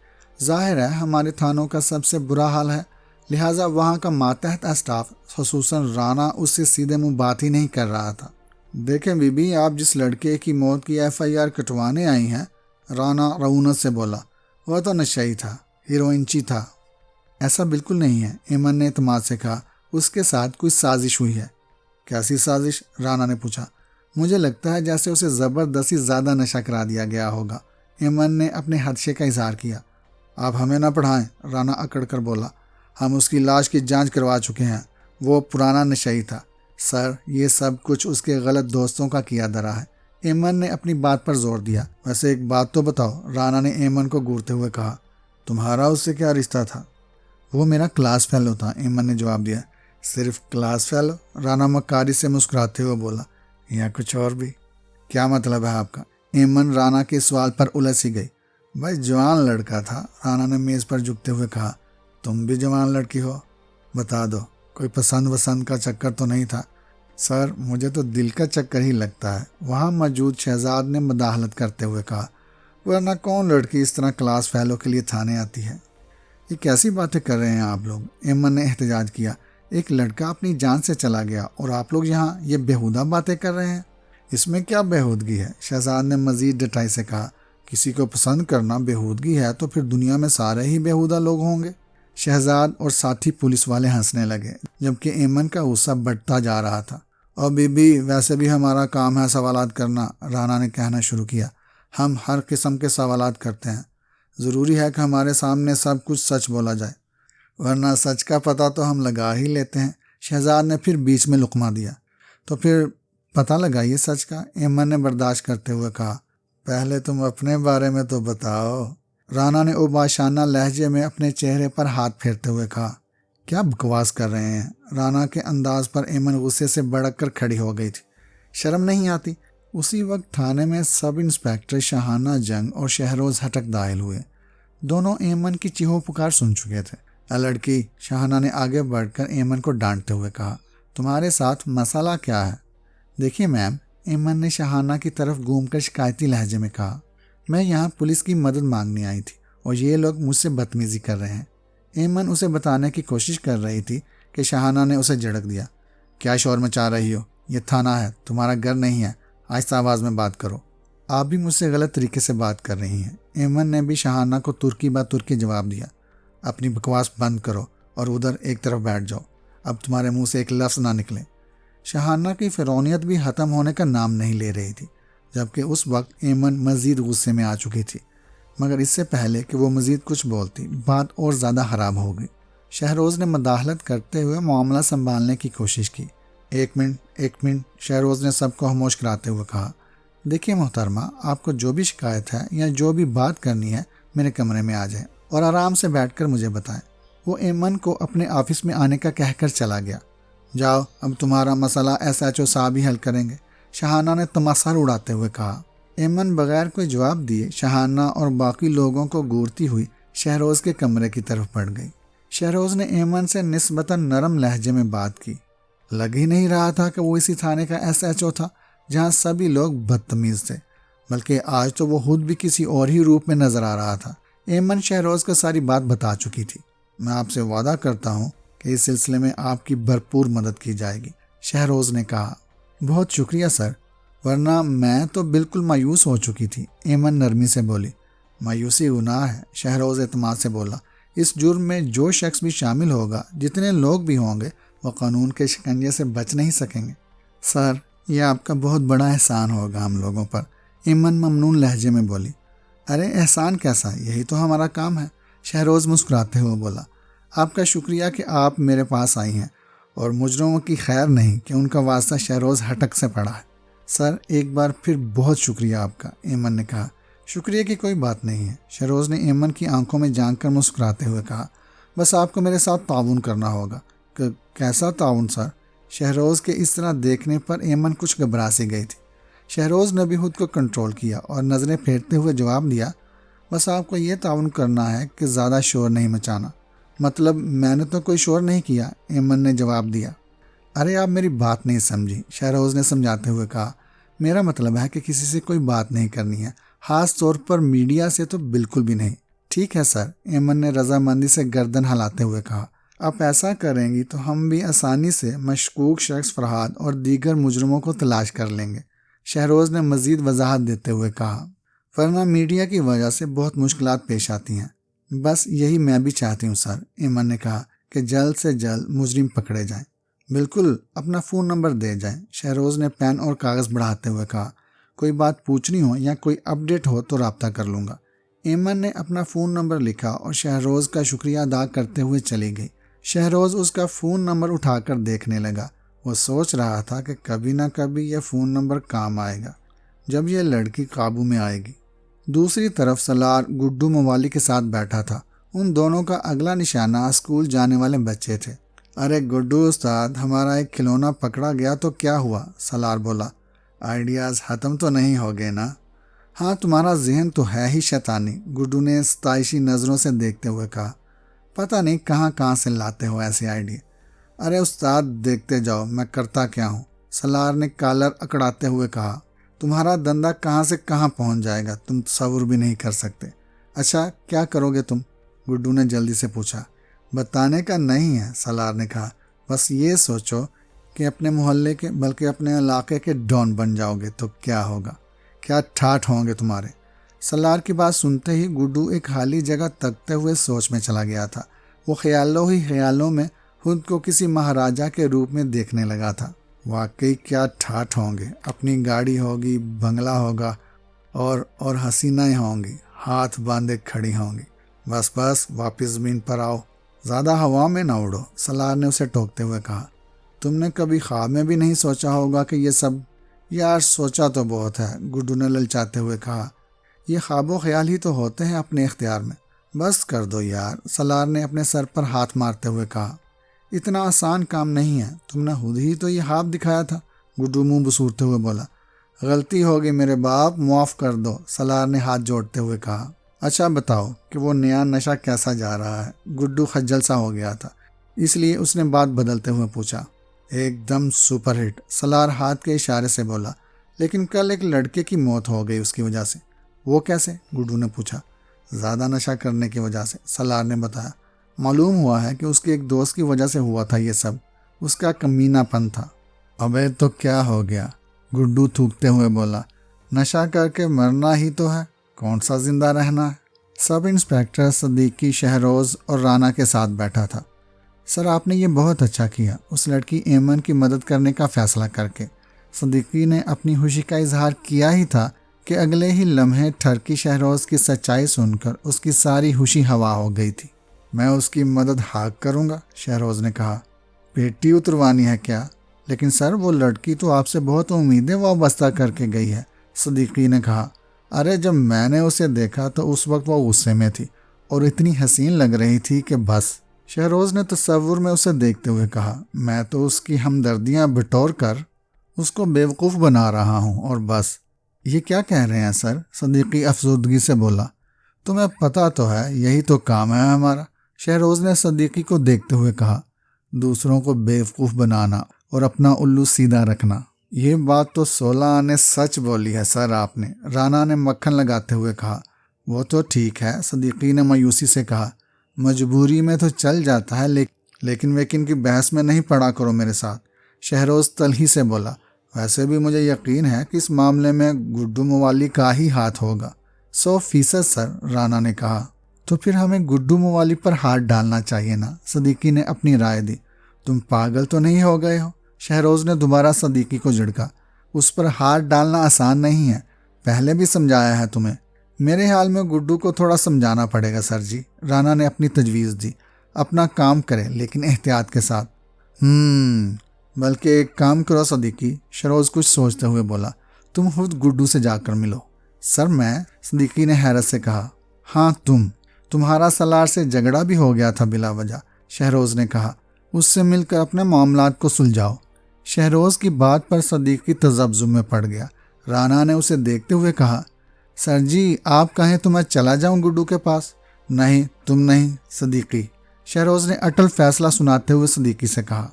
[SPEAKER 1] ظاہر ہے ہمارے تھانوں کا سب سے برا حال ہے، لہٰذا وہاں کا ماتحت اسٹاف خصوصاً رانا اس سے سیدھے منہ بات ہی نہیں کر رہا تھا۔ دیکھیں بی بی، آپ جس لڑکے کی موت کی FIR کٹوانے آئی ہیں، رانا رعونت سے بولا، وہ تو نشئی تھا، ہیروئنچی تھا۔ ایسا بالکل نہیں ہے، ایمن نے اعتماد سے کہا۔ اس کے ساتھ کوئی سازش ہوئی ہے۔ کیسی سازش؟ رانا نے پوچھا۔ مجھے لگتا ہے جیسے اسے زبردستی زیادہ نشہ کرا دیا گیا ہوگا۔ ایمن نے اپنے خدشے کا اظہار کیا۔ آپ ہمیں نہ پڑھائیں، رانا اکڑ کر بولا۔ ہم اس کی لاش کی جانچ کروا چکے ہیں، وہ پرانا نشئی تھا۔ سر، یہ سب کچھ اس کے غلط دوستوں کا کیا دھرا ہے۔ ایمن نے اپنی بات پر زور دیا۔ ویسے ایک بات تو بتاؤ، رانا نے ایمن کو گھورتے ہوئے کہا، تمہارا اس سے کیا رشتہ تھا؟ وہ میرا کلاس فیلو تھا، ایمن نے جواب دیا۔ صرف کلاس فیلو؟ رانا مکاری سے مسکراتے ہوئے بولا، یا کچھ اور بھی؟ کیا مطلب ہے آپ کا؟ ایمن رانا کے سوال پر الجھ سی گئی۔ بھائی جوان لڑکا تھا، رانا نے میز پر جھکتے ہوئے کہا۔ تم بھی جوان لڑکی ہو، بتا دو، کوئی پسند کا چکر تو نہیں تھا؟ سر، مجھے تو دل کا چکر ہی لگتا ہے، وہاں موجود شہزاد نے مداخلت کرتے ہوئے کہا، ورنہ کون لڑکی اس طرح کلاس فیلو کے لیے تھانے آتی ہے؟ یہ کیسی باتیں کر رہے ہیں آپ لوگ؟ ایمن نے احتجاج کیا۔ ایک لڑکا اپنی جان سے چلا گیا اور آپ لوگ یہاں یہ بیہودہ باتیں کر رہے ہیں۔ اس میں کیا بیہودگی ہے؟ شہزاد نے مزید ڈٹائی سے کہا۔ کسی کو پسند کرنا بیہودگی ہے تو پھر دنیا میں سارے ہی بیہودہ لوگ ہوں گے۔ شہزاد اور ساتھی پولیس والے ہنسنے لگے جبکہ ایمن کا غصہ بڑھتا جا رہا تھا۔ اور بی بی ویسے بھی ہمارا کام ہے سوالات کرنا، رانا نے کہنا شروع کیا۔ ہم ہر قسم کے سوالات کرتے ہیں، ضروری ہے کہ ہمارے سامنے سب کچھ سچ بولا جائے، ورنہ سچ کا پتہ تو ہم لگا ہی لیتے ہیں۔ شہزاد نے پھر بیچ میں لقمہ دیا۔ تو پھر پتہ لگائیے سچ کا، ایمن نے برداشت کرتے ہوئے کہا۔ پہلے تم اپنے بارے میں تو بتاؤ، رانا نے اوباشانہ لہجے میں اپنے چہرے پر ہاتھ پھیرتے ہوئے کہا۔ کیا بکواس کر رہے ہیں؟ رانا کے انداز پر ایمن غصے سے بڑک کر کھڑی ہو گئی تھی۔ شرم نہیں آتی؟ اسی وقت تھانے میں سب انسپیکٹر شاہانہ جنگ اور شہروز ہٹک داخل ہوئے۔ دونوں ایمن کی چیخو پکار سن چکے تھے۔ اے لڑکی، شاہانہ نے آگے بڑھ کر ایمن کو ڈانٹتے ہوئے کہا، تمہارے ساتھ مسئلہ کیا ہے؟ دیکھیے میم، ایمن نے شاہانہ کی طرف گھوم کر شکایتی لہجے میں کہا، میں یہاں پولیس کی مدد مانگنے آئی تھی اور یہ لوگ مجھ سے بدتمیزی کر رہے ہیں۔ ایمن اسے بتانے کی کوشش کر رہی تھی کہ شاہانہ نے اسے جھڑک دیا۔ کیا شور مچا رہی ہو؟ یہ تھانہ ہے، تمہارا گھر نہیں ہے، آہستہ آواز میں بات کرو۔ آپ بھی مجھ سے غلط طریقے سے بات کر رہی ہیں۔ ایمن نے بھی شاہانہ کو ترکی بہ ترکی جواب دیا۔ اپنی بکواس بند کرو اور ادھر ایک طرف بیٹھ جاؤ، اب تمہارے منہ سے ایک لفظ نہ نکلے۔ شاہانہ کی فرعونیت بھی ختم ہونے کا نام نہیں لے رہی تھی، جبکہ اس وقت ایمن مزید غصے میں آ چکی تھی، مگر اس سے پہلے کہ وہ مزید کچھ بولتی بات اور زیادہ خراب ہو گئی۔ شہروز نے مداخلت کرتے ہوئے معاملہ سنبھالنے کی کوشش کی۔ ایک منٹ، شہروز نے سب کو خاموش کراتے ہوئے کہا، دیکھیے محترمہ، آپ کو جو بھی شکایت ہے یا جو بھی بات کرنی ہے میرے کمرے میں آ جائیں اور آرام سے بیٹھ کر مجھے بتائیں۔ وہ ایمن کو اپنے آفس میں آنے کا کہہ کر چلا گیا۔ جاؤ، اب تمہارا مسئلہ ایس ایچ او صاحب ہی حل کریں گے، شاہانہ نے تماسا اڑاتے ہوئے کہا۔ ایمن بغیر کوئی جواب دیے شاہانہ اور باقی لوگوں کو گورتی ہوئی شہروز کے کمرے کی طرف بڑھ گئی۔ شہروز نے ایمن سے نسبتاً نرم لہجے میں بات کی۔ لگ ہی نہیں رہا تھا کہ وہ اسی تھانے کا ایس ایچ او تھا جہاں سبھی لوگ بدتمیز تھے، بلکہ آج تو وہ خود بھی کسی اور ہی روپ میں نظر آ رہا تھا۔ ایمن شہروز کو ساری بات بتا چکی تھی۔ میں آپ سے وعدہ کرتا ہوں کہ اس سلسلے میں آپ کی بھرپور مدد کی جائے گی، شہروز نے کہا۔ بہت شکریہ سر، ورنہ میں تو بالکل مایوس ہو چکی تھی، ایمن نرمی سے بولی۔ مایوسی گناہ ہے، شہروز اعتماد سے بولا۔ اس جرم میں جو شخص بھی شامل ہوگا، جتنے لوگ بھی ہوں گے، وہ قانون کے شکنجے سے بچ نہیں سکیں گے۔ سر، یہ آپ کا بہت بڑا احسان ہوگا ہم لوگوں پر، ایمن ممنون لہجے میں بولی۔ ارے احسان کیسا، یہی تو ہمارا کام ہے، شہروز مسکراتے ہوئے بولا۔ آپ کا شکریہ کہ آپ میرے پاس آئی ہیں، اور مجرموں کی خیر نہیں کہ ان کا واسطہ شہروز ہٹک سے پڑا ہے۔ سر، ایک بار پھر بہت شکریہ آپ کا، ایمن نے کہا۔ شکریہ کی کوئی بات نہیں ہے، شہروز نے ایمن کی آنکھوں میں جھانک کر مسکراتے ہوئے کہا۔ بس آپ کو میرے ساتھ تعاون کرنا ہوگا۔ کیسا تعاون سر؟ شہروز کے اس طرح دیکھنے پر ایمن کچھ گھبرا سی گئی تھی۔ شہروز نے بھی خود کو کنٹرول کیا اور نظریں پھیرتے ہوئے جواب دیا، بس آپ کو یہ تعاون کرنا ہے کہ زیادہ شور نہیں مچانا۔ مطلب میں نے تو کوئی شور نہیں کیا، ایمن نے جواب دیا۔ ارے آپ میری بات نہیں سمجھی، شہروز نے سمجھاتے ہوئے کہا۔ میرا مطلب ہے کہ کسی سے کوئی بات نہیں کرنی ہے، خاص طور پر میڈیا سے تو بالکل بھی نہیں۔ ٹھیک ہے سر، ایمن نے رضامندی سے گردن ہلاتے ہوئے کہا۔ آپ ایسا کریں گی تو ہم بھی آسانی سے مشکوک شخص فرحاد اور دیگر مجرموں کو تلاش کر لیں گے، شہروز نے مزید وضاحت دیتے ہوئے کہا۔ ورنہ میڈیا کی وجہ سے بہت مشکلات پیش آتی ہیں۔ بس یہی میں بھی چاہتی ہوں سر، ایمن نے کہا، کہ جلد سے جلد مجرم پکڑے جائیں۔ بالکل، اپنا فون نمبر دے جائیں، شہروز نے پین اور کاغذ بڑھاتے ہوئے کہا۔ کوئی بات پوچھنی ہو یا کوئی اپڈیٹ ہو تو رابطہ کر لوں گا۔ ایمن نے اپنا فون نمبر لکھا اور شہروز کا شکریہ ادا کرتے ہوئے چلی گئی۔ شہروز اس کا فون نمبر اٹھا کر دیکھنے لگا۔ وہ سوچ رہا تھا کہ کبھی نہ کبھی یہ فون نمبر کام آئے گا، جب یہ لڑکی قابو میں آئے گی۔ دوسری طرف سالار گڈو موالی کے ساتھ بیٹھا تھا۔ ان دونوں کا اگلا نشانہ اسکول جانے والے بچے تھے۔ ارے گڈو استاد، ہمارا ایک کھلونا پکڑا گیا تو کیا ہوا؟ سالار بولا۔ آئیڈیاز ختم تو نہیں ہو گئے نا؟ ہاں، تمہارا ذہن تو ہے ہی شیطانی، گڈو نے ستائشی نظروں سے دیکھتے ہوئے کہا۔ پتہ نہیں کہاں سے لاتے ہو ایسے آئیڈیا۔ ارے استاد، دیکھتے جاؤ میں کرتا کیا ہوں، سالار نے کالر اکڑاتے ہوئے کہا۔ تمہارا دندہ کہاں سے کہاں پہنچ جائے گا، تم تصور بھی نہیں کر سکتے۔ اچھا، کیا کرو گے تم؟ گڈو نے جلدی سے پوچھا۔ بتانے کا نہیں ہے، سالار نے کہا، بس یہ سوچو کہ اپنے محلے کے بلکہ اپنے علاقے کے ڈان بن جاؤ گے تو کیا ہوگا، کیا ٹھاٹھ ہوں گے تمہارے۔ سالار کی بات سنتے ہی گڈو ایک خالی جگہ تکتے ہوئے سوچ میں چلا گیا تھا۔ وہ خیالوں ہی خیالوں میں خود کو کسی مہاراجا کے روپ میں دیکھنے لگا تھا۔ واقعی کیا ٹھاٹھ ہوں گے، اپنی گاڑی ہوگی، بنگلہ ہوگا اور حسینائیں ہوں گی، ہاتھ باندھے کھڑی ہوں گی۔ بس واپس زمین پر آؤ، زیادہ ہوا میں نہ اڑو، سالار نے اسے ٹوکتے ہوئے کہا۔ تم نے کبھی خواب میں بھی نہیں سوچا ہوگا کہ یہ سب؟ یار سوچا تو بہت ہے، گڈو نے للچاتے ہوئے کہا۔ یہ خواب و خیال ہی تو ہوتے ہیں اپنے اختیار میں، بس کر دو یار، سالار نے اپنے سر پر ہاتھ مارتے ہوئے کہا۔ اتنا آسان کام نہیں ہے، تم نے خود ہی تو یہ خواب دکھایا تھا، گڈو منہ بسورتے ہوئے بولا۔ غلطی ہوگی میرے باپ، معاف کر دو، سالار نے ہاتھ جوڑتے ہوئے کہا۔ اچھا بتاؤ کہ وہ نیا نشہ کیسا جا رہا ہے؟ گڈو خجل سا ہو گیا تھا، اس لیے اس نے بات بدلتے ہوئے پوچھا۔ ایک دم سپر ہٹ، سالار ہاتھ کے اشارے سے بولا۔ لیکن کل ایک لڑکے کی موت ہو گئی اس کی وجہ سے۔ وہ کیسے؟ گڈو نے پوچھا۔ زیادہ نشہ کرنے کی وجہ سے، سالار نے بتایا۔ معلوم ہوا ہے کہ اس کے ایک دوست کی وجہ سے ہوا تھا یہ سب، اس کا کمینہ پن تھا۔ ابے تو کیا ہو گیا؟ گڈو تھوکتے ہوئے بولا۔ نشہ کر کے مرنا ہی تو ہے، کون سا زندہ رہنا ہے؟ سب انسپیکٹر صدیقی شہروز اور رانا کے ساتھ بیٹھا تھا۔ سر آپ نے یہ بہت اچھا کیا، اس لڑکی ایمن کی مدد کرنے کا فیصلہ کر کے۔ صدیقی نے اپنی خوشی کا اظہار کیا ہی تھا کہ اگلے ہی لمحے ٹھرکی شہروز کی سچائی سن کر اس کی ساری خوشی ہوا ہو گئی تھی۔ میں اس کی مدد ہاک کروں گا، شہروز نے کہا۔ پیٹی اتروانی ہے کیا؟ لیکن سر وہ لڑکی تو آپ سے بہت امیدیں وابستہ کر کے گئی ہے، صدیقی نے کہا۔ ارے جب میں نے اسے دیکھا تو اس وقت وہ غصے میں تھی اور اتنی حسین لگ رہی تھی کہ بس، شہروز نے تصور میں اسے دیکھتے ہوئے کہا۔ میں تو اس کی ہمدردیاں بٹور کر اس کو بیوقوف بنا رہا ہوں اور بس۔ یہ کیا کہہ رہے ہیں سر؟ صدیقی افسردگی سے بولا۔ تمہیں پتہ تو ہے یہی تو کام ہے ہمارا، شہروز نے صدیقی کو دیکھتے ہوئے کہا۔ دوسروں کو بیوقوف بنانا اور اپنا الو سیدھا رکھنا۔ یہ بات تو 16 آنے سچ بولی ہے سر آپ نے، رانا نے مکھن لگاتے ہوئے کہا۔ وہ تو ٹھیک ہے، صدیقی نے مایوسی سے کہا۔ مجبوری میں تو چل جاتا ہے، لیکن کی بحث میں نہیں پڑا کرو میرے ساتھ، شہروز تلخی سے بولا۔ ویسے بھی مجھے یقین ہے کہ اس معاملے میں گڈو موالی کا ہی ہاتھ ہوگا۔ 100% سر، رانا نے کہا۔ تو پھر ہمیں گڈو موالی پر ہاتھ ڈالنا چاہیے نا، صدیقی نے اپنی رائے دی۔ تم پاگل تو نہیں ہو گئے ہو؟ شہروز نے دوبارہ صدیقی کو جھڑکا۔ اس پر ہاتھ ڈالنا آسان نہیں ہے، پہلے بھی سمجھایا ہے تمہیں۔ میرے حال میں گڈو کو تھوڑا سمجھانا پڑے گا سر جی، رانا نے اپنی تجویز دی۔ اپنا کام کرے لیکن احتیاط کے ساتھ۔ بلکہ ایک کام کرو صدیقی، شہروز کچھ سوچتے ہوئے بولا۔ تم خود گڈو سے جا کر ملو۔ سر میں؟ صدیقی نے حیرت سے کہا۔ ہاں تمہارا سالار سے جھگڑا بھی ہو گیا تھا بلا وجہ، شہروز نے کہا۔ اس سے مل کر اپنے معاملات کو سلجھاؤ۔ شہروز کی بات پر صدیقی تذبذب میں پڑ گیا۔ رانا نے اسے دیکھتے ہوئے کہا۔ سر جی آپ کہیں تو میں چلا جاؤں گڈو کے پاس؟ نہیں تم نہیں، صدیقی، شہروز نے اٹل فیصلہ سناتے ہوئے صدیقی سے کہا۔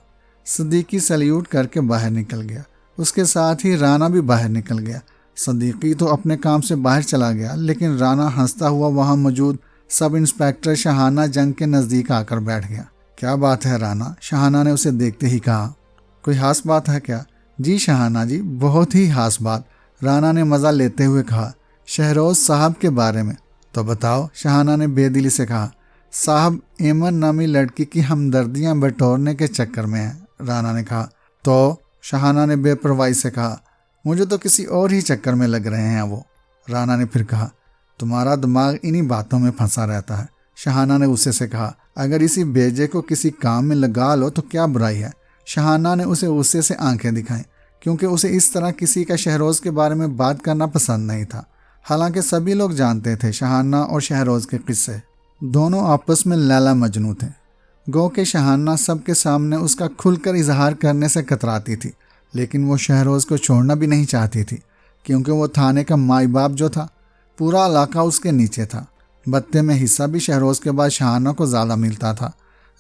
[SPEAKER 1] صدیقی سلیوٹ کر کے باہر نکل گیا، اس کے ساتھ ہی رانا بھی باہر نکل گیا۔ صدیقی تو اپنے کام سے باہر چلا گیا، لیکن رانا ہنستا ہوا وہاں موجود سب انسپیکٹر شہانہ جنگ کے نزدیک آ کر بیٹھ گیا۔ کیا بات ہے رانا؟ شہانہ نے اسے دیکھتے ہی کہا۔ کوئی خاص بات ہے کیا؟ جی شہانہ جی، بہت ہی خاص بات، رانا نے مزہ لیتے ہوئے کہا۔ شہروز صاحب کے بارے میں تو بتاؤ، شہانہ نے بے دلی سے کہا۔ صاحب ایمن نامی لڑکی کی ہمدردیاں بٹورنے کے چکر میں ہیں، رانا نے کہا۔ تو شہانہ نے بے پرواہی سے کہا۔ مجھے تو کسی اور ہی چکر میں لگ رہے ہیں وہ، رانا نے پھر کہا۔ تمہارا دماغ انہی باتوں میں پھنسا رہتا ہے، شہانہ نے غصے سے کہا۔ اگر اسی بیجے کو کسی کام میں لگا لو تو کیا برائی ہے؟ شہانہ نے اسے غصے سے آنکھیں دکھائیں، کیونکہ اسے اس طرح کسی کا شہروز کے بارے میں بات کرنا پسند نہیں تھا۔ حالانکہ سبھی لوگ جانتے تھے شہانہ اور شہروز کے قصے، دونوں آپس میں لیلا مجنوں تھے۔ گو کہ شہانہ سب کے سامنے اس کا کھل کر اظہار کرنے سے کتراتی تھی، لیکن وہ شہروز کو چھوڑنا بھی نہیں چاہتی تھی، کیونکہ وہ تھانے کا مائی باپ جو تھا، پورا علاقہ اس کے نیچے تھا۔ بتے میں حصہ بھی شہروز کے بعد شہانہ کو زیادہ ملتا تھا۔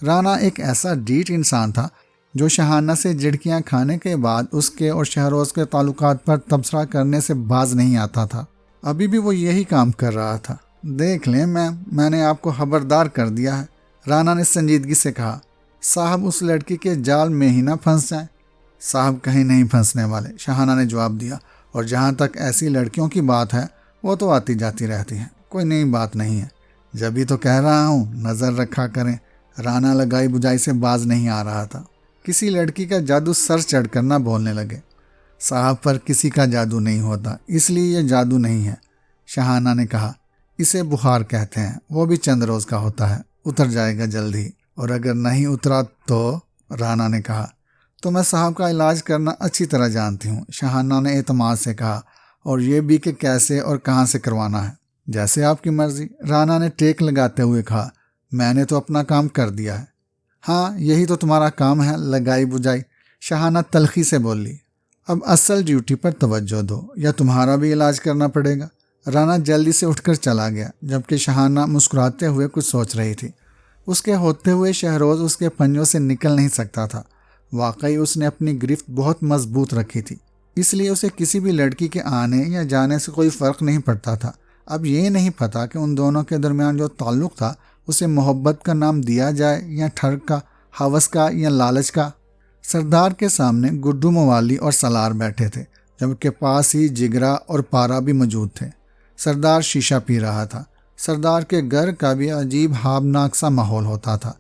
[SPEAKER 1] رانا ایک ایسا ڈیٹ انسان تھا جو شہانہ سے جھڑکیاں کھانے کے بعد اس کے اور شہروز کے تعلقات پر تبصرہ کرنے سے باز نہیں آتا تھا۔ ابھی بھی وہ یہی کام کر رہا تھا۔ دیکھ لیں میں نے آپ کو خبردار کر دیا ہے، رانا نے سنجیدگی سے کہا۔ صاحب اس لڑکی کے جال میں ہی نہ پھنس جائیں۔ صاحب کہیں نہیں پھنسنے والے، شہانہ نے جواب دیا، اور جہاں تک ایسی لڑکیوں کی بات ہے وہ تو آتی جاتی رہتی ہیں، کوئی نئی بات نہیں ہے۔ جبھی تو کہہ رہا ہوں نظر رکھا کریں، رانا لگائی بجائی سے باز نہیں آ رہا تھا۔ کسی لڑکی کا جادو سر چڑھ کر نہ بولنے لگے۔ صاحب پر کسی کا جادو نہیں ہوتا، اس لیے یہ جادو نہیں ہے، شاہانہ نے کہا۔ اسے بخار کہتے ہیں، وہ بھی چند روز کا ہوتا ہے، اتر جائے گا جلد ہی، اور اگر نہیں اترا تو، رانا نے کہا۔ تو میں صاحب کا علاج کرنا اچھی طرح جانتی ہوں، شاہانہ نے اعتماد سے کہا، اور یہ بھی کہ کیسے اور کہاں سے کروانا ہے۔ جیسے آپ کی مرضی، رانا نے ٹیک لگاتے ہوئے کہا۔ میں نے تو اپنا کام کر دیا ہے۔ ہاں یہی تو تمہارا کام ہے، لگائی بجائی، شاہانہ تلخی سے بولی۔ اب اصل ڈیوٹی پر توجہ دو یا تمہارا بھی علاج کرنا پڑے گا۔ رانا جلدی سے اٹھ کر چلا گیا، جبکہ شاہانہ مسکراتے ہوئے کچھ سوچ رہی تھی۔ اس کے ہوتے ہوئے شہروز اس کے پنجوں سے نکل نہیں سکتا تھا۔ واقعی اس نے اپنی گرفت بہت مضبوط رکھی تھی، اس لیے اسے کسی بھی لڑکی کے آنے یا جانے سے کوئی فرق نہیں پڑتا تھا۔ اب یہ نہیں پتا کہ ان دونوں کے درمیان جو تعلق تھا اسے محبت کا نام دیا جائے یا ٹھگ کا، ہوس کا یا لالچ کا۔ سردار کے سامنے گڈو موالی اور سالار بیٹھے تھے، جبکہ پاس ہی جگرا اور پارا بھی موجود تھے۔ سردار شیشہ پی رہا تھا۔ سردار کے گھر کا بھی عجیب ہابناک سا ماحول ہوتا تھا،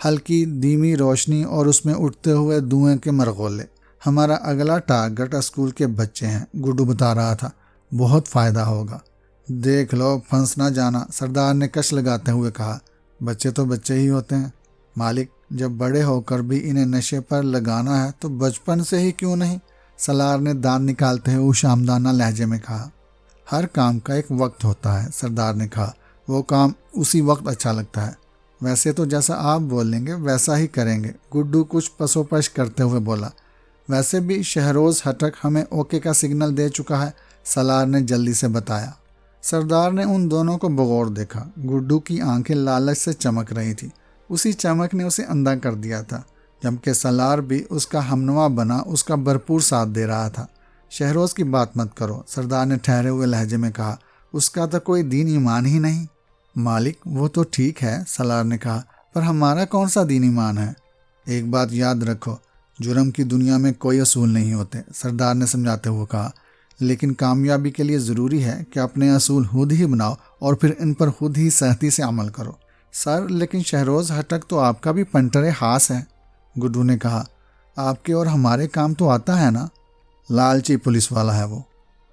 [SPEAKER 1] ہلکی دھیمی روشنی اور اس میں اٹھتے ہوئے دھوئیں کے مرغولے۔ ہمارا اگلا ٹارگٹ اسکول کے بچے ہیں، گڈو بتا رہا تھا، بہت فائدہ ہوگا۔ دیکھ لو پھنس نہ جانا، سردار نے کش لگاتے ہوئے کہا۔ بچے تو بچے ہی ہوتے ہیں مالک، جب بڑے ہو کر بھی انہیں نشے پر لگانا ہے تو بچپن سے ہی کیوں نہیں، سالار نے دانت نکالتے ہوئے شامدانہ لہجے میں کہا۔ ہر کام کا ایک وقت ہوتا ہے، سردار نے کہا، وہ کام اسی وقت اچھا لگتا ہے۔ ویسے تو جیسا آپ بولیں گے ویسا ہی کریں گے، گڈو کچھ پسوپش کرتے ہوئے بولا۔ ویسے بھی شہروز ہٹک ہمیں اوکے کا سگنل دے چکا ہے، سالار نے جلدی سے بتایا۔ سردار نے ان دونوں کو بغور دیکھا۔ گڈو کی آنکھیں لالچ سے چمک رہی تھی، اسی چمک نے اسے اندھا کر دیا تھا، جبکہ سالار بھی اس کا ہمنوا بنا اس کا بھرپور ساتھ دے رہا تھا۔ شہروز کی بات مت کرو، سردار نے ٹھہرے ہوئے لہجے میں کہا، اس کا تو کوئی دین ایمان ہی نہیں۔ مالک وہ تو ٹھیک ہے، سالار نے کہا، پر ہمارا کون سا دین ایمان ہے؟ ایک بات یاد رکھو، جرم کی دنیا میں کوئی اصول نہیں ہوتے، سردار نے سمجھاتے ہوئے کہا، لیکن کامیابی کے لیے ضروری ہے کہ اپنے اصول خود ہی بناؤ اور پھر ان پر خود ہی سختی سے عمل کرو۔ سر لیکن شہروز ہٹک تو آپ کا بھی پنٹر خاص ہے، گڈو نے کہا۔ آپ کے اور ہمارے کام تو آتا ہے نا؟ لالچی پولیس والا ہے وہ۔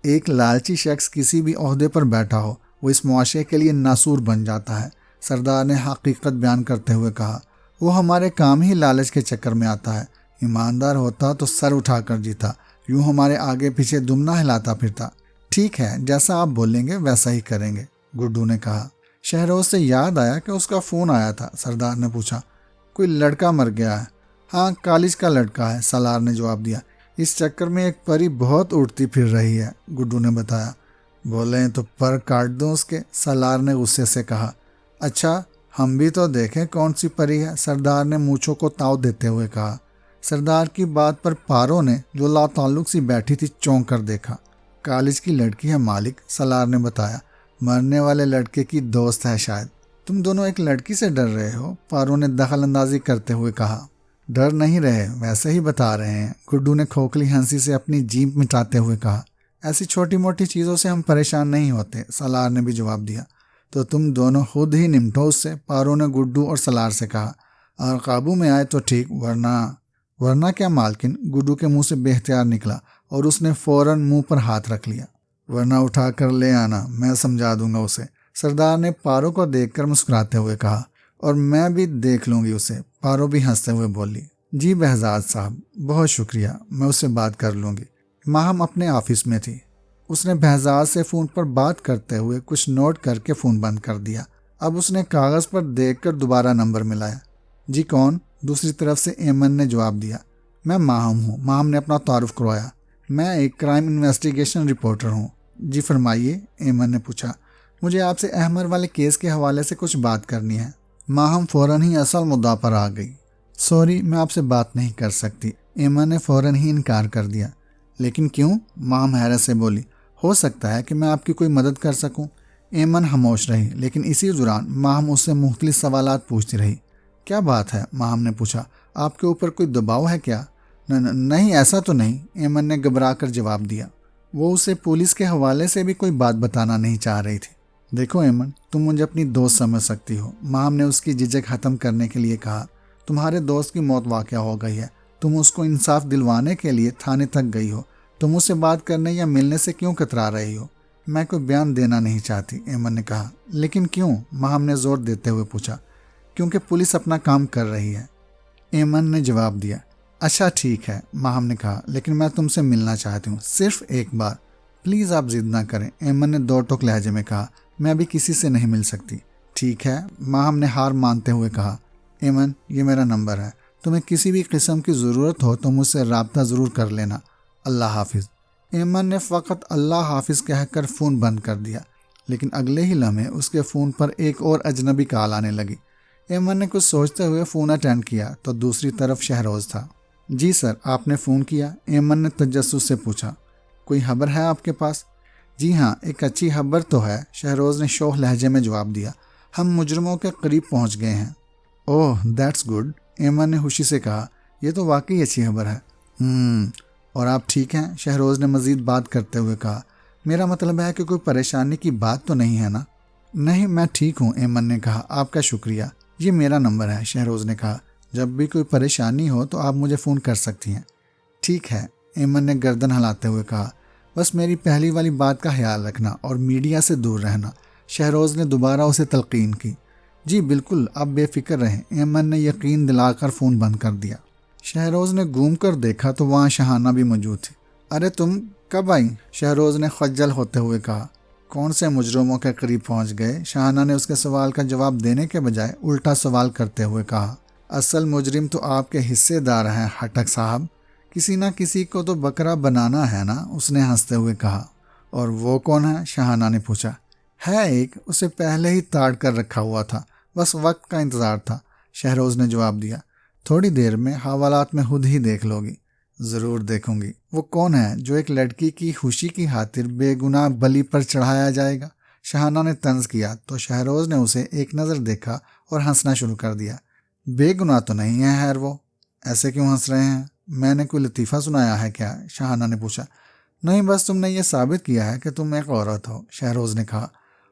[SPEAKER 1] ایک لالچی شخص کسی بھی عہدے پر بیٹھا ہو وہ اس معاشرے کے لیے ناسور بن جاتا ہے، سردار نے حقیقت بیان کرتے ہوئے کہا۔ وہ ہمارے کام ہی لالچ کے چکر میں آتا ہے، ایماندار ہوتا تو سر اٹھا کر جیتا، یوں ہمارے آگے پیچھے دم نہ ہلاتا پھرتا۔ ٹھیک ہے، جیسا آپ بولیں گے ویسا ہی کریں گے، گڈو نے کہا۔ شہروز سے یاد آیا کہ اس کا فون آیا تھا، سردار نے پوچھا۔ کوئی لڑکا مر گیا ہے؟ ہاں کالج کا لڑکا ہے، سالار نے جواب دیا۔ اس چکر میں ایک پری بہت اڑتی پھر رہی ہے، گڈو نے بتایا۔ بولیں تو پر کاٹ دوں اس کے، سالار نے غصے سے کہا۔ اچھا ہم بھی تو دیکھیں کون سی پری ہے، سردار نے مونچھوں کو تاؤ دیتے ہوئے کہا۔ سردار کی بات پر پارو نے جو لا تعلق سی بیٹھی تھی چونک کر دیکھا۔ کالج کی لڑکی ہے مالک، سالار نے بتایا، مرنے والے لڑکے کی دوست ہے شاید۔ تم دونوں ایک لڑکی سے ڈر رہے ہو، پارو نے دخل اندازی کرتے ہوئے کہا۔ ڈر نہیں رہے، ویسے ہی بتا رہے ہیں، گڈو نے کھوکھلی ہنسی سے اپنی جیپ مٹاتے ہوئے کہا۔ ایسی چھوٹی موٹی چیزوں سے ہم پریشان نہیں ہوتے، سالار نے بھی جواب دیا۔ تو تم دونوں خود ہی نمٹو اس سے، پارو نے گڈو اور سالار سے کہا، اور قابو میں آئے تو ٹھیک، ورنہ کیا مالکن، گڈو کے منہ سے بے اختیار نکلا اور اس نے فوراً منہ پر ہاتھ رکھ لیا۔ ورنہ اٹھا کر لے آنا، میں سمجھا دوں گا اسے، سردار نے پارو کو دیکھ کر مسکراتے ہوئے کہا۔ اور میں بھی دیکھ لوں گی اسے، پارو بھی ہنستے ہوئے بولی۔ جی بہزاد صاحب، بہت شکریہ، میں اس سے بات کر لوں گی۔ ماہم اپنے آفس میں تھی، اس نے بہزاد سے فون پر بات کرتے ہوئے کچھ نوٹ کر کے فون بند کر دیا۔ اب اس نے کاغذ پر دیکھ کر دوبارہ نمبر ملایا۔ جی کون؟ دوسری طرف سے ایمن نے جواب دیا۔ میں ماہم ہوں، ماہم نے اپنا تعارف کروایا۔ میں ایک کرائم انویسٹیگیشن رپورٹر ہوں۔ جی فرمائیے، ایمن نے پوچھا۔ مجھے آپ سے احمر والے کیس کے حوالے سے کچھ بات کرنی ہے۔ ماہم فوراً ہی اصل مدعا پر آ گئی۔ سوری، میں آپ سے بات نہیں کر سکتی، ایمن نے فوراً ہی انکار کر دیا۔ لیکن کیوں؟ ماہم حیرت سے بولی۔ ہو سکتا ہے کہ میں آپ کی کوئی مدد کر سکوں۔ ایمن خاموش رہی، لیکن اسی دوران ماہم اس سے مختلف سوالات پوچھتی رہی۔ کیا بات ہے؟ ماہم نے پوچھا۔ آپ کے اوپر کوئی دباؤ ہے کیا؟ نہیں ایسا تو نہیں، ایمن نے گھبرا کر جواب دیا۔ وہ اسے پولیس کے حوالے سے بھی کوئی بات بتانا نہیں چاہ رہی تھی۔ دیکھو ایمن، تم مجھے اپنی دوست سمجھ سکتی ہو، ماہم نے اس کی جھجک ختم کرنے کے لیے کہا۔ تمہارے دوست کی موت واقع ہو گئی ہے، تم اس کو انصاف دلوانے کے لیے تھانے تک گئی ہو، تم اس سے بات کرنے یا ملنے سے کیوں کترا رہی ہو؟ میں کوئی بیان دینا نہیں چاہتی، ایمن نے کہا۔ لیکن کیوں؟ ماہم نے زور دیتے ہوئے پوچھا۔ کیونکہ پولیس اپنا کام کر رہی ہے، ایمن نے جواب دیا۔ اچھا ٹھیک ہے، ماہم نے کہا، لیکن میں تم سے ملنا چاہتی ہوں، صرف ایک بار، پلیز آپ ضد نہ کریں، ایمن نے دو ٹوک لہجے میں کہا۔ میں ابھی کسی سے نہیں مل سکتی۔ ٹھیک ہے، ماہم نے ہار مانتے ہوئے کہا۔ ایمن، یہ میرا نمبر ہے، تمہیں کسی بھی قسم کی ضرورت ہو تو مجھ سے رابطہ ضرور کر لینا۔ اللہ حافظ۔ ایمن نے فقط اللہ حافظ کہہ کر فون بند کر دیا، لیکن اگلے ہی لمحے اس کے فون پر ایک اور اجنبی کال آنے لگی۔ ایمن نے کچھ سوچتے ہوئے فون اٹینڈ کیا تو دوسری طرف شہروز تھا۔ جی سر، آپ نے فون کیا؟ ایمن نے تجسس سے پوچھا۔ کوئی خبر ہے آپ کے پاس؟ جی ہاں، ایک اچھی خبر تو ہے، شہروز نے شوخ لہجے میں جواب دیا۔ ہم مجرموں کے قریب پہنچ گئے ہیں۔ اوہ دیٹس گڈ، ایمن نے خوشی سے کہا، یہ تو واقعی اچھی خبر ہے۔ اور آپ ٹھیک ہیں؟ شہروز نے مزید بات کرتے ہوئے کہا۔ میرا مطلب ہے کہ کوئی پریشانی کی بات تو نہیں ہے نا؟ نہیں، میں ٹھیک ہوں، ایمن نے کہا۔ آپ کا شکریہ، یہ میرا نمبر ہے، شہروز نے کہا۔ جب بھی کوئی پریشانی ہو تو آپ مجھے فون کر سکتی ہیں۔ ٹھیک ہے، ایمن نے گردن ہلاتے ہوئے کہا۔ بس میری پہلی والی بات کا خیال رکھنا اور میڈیا سے دور رہنا، شہروز نے دوبارہ اسے تلقین کی۔ جی بالکل، آپ بے فکر رہیں، ایمن نے یقین دلا کر فون بند کر دیا۔ شہروز نے گھوم کر دیکھا تو وہاں شہانہ بھی موجود تھی۔ ارے تم کب آئی؟ شہروز نے خجل ہوتے ہوئے کہا۔ کون سے مجرموں کے قریب پہنچ گئے؟ شہانہ نے اس کے سوال کا جواب دینے کے بجائے الٹا سوال کرتے ہوئے کہا۔ اصل مجرم تو آپ کے حصے دار ہیں ہٹک صاحب، کسی نہ کسی کو تو بکرا بنانا ہے نا، اس نے ہنستے ہوئے کہا۔ اور وہ کون ہے؟ شہانہ نے پوچھا۔ ہے ایک، اسے پہلے ہی تاڑ کر رکھا ہوا تھا، بس وقت کا انتظار تھا، شہروز نے جواب دیا۔ تھوڑی دیر میں حوالات میں خود ہی دیکھ لو گی۔ ضرور دیکھوں گی۔ وہ کون ہے جو ایک لڑکی کی خوشی کی خاطر بے گناہ بلی پر چڑھایا جائے گا؟ شہانہ نے طنز کیا تو شہروز نے اسے ایک نظر دیکھا اور ہنسنا شروع کر دیا۔ بے گناہ تو نہیں ہے خیر وہ، ایسے کیوں ہنس رہے ہیں؟ میں نے کوئی لطیفہ سنایا ہے کیا؟ شہانہ نے پوچھا۔ نہیں، بس تم نے یہ ثابت کیا ہے کہ تم ایک عورت ہو، شہروز نے کہا۔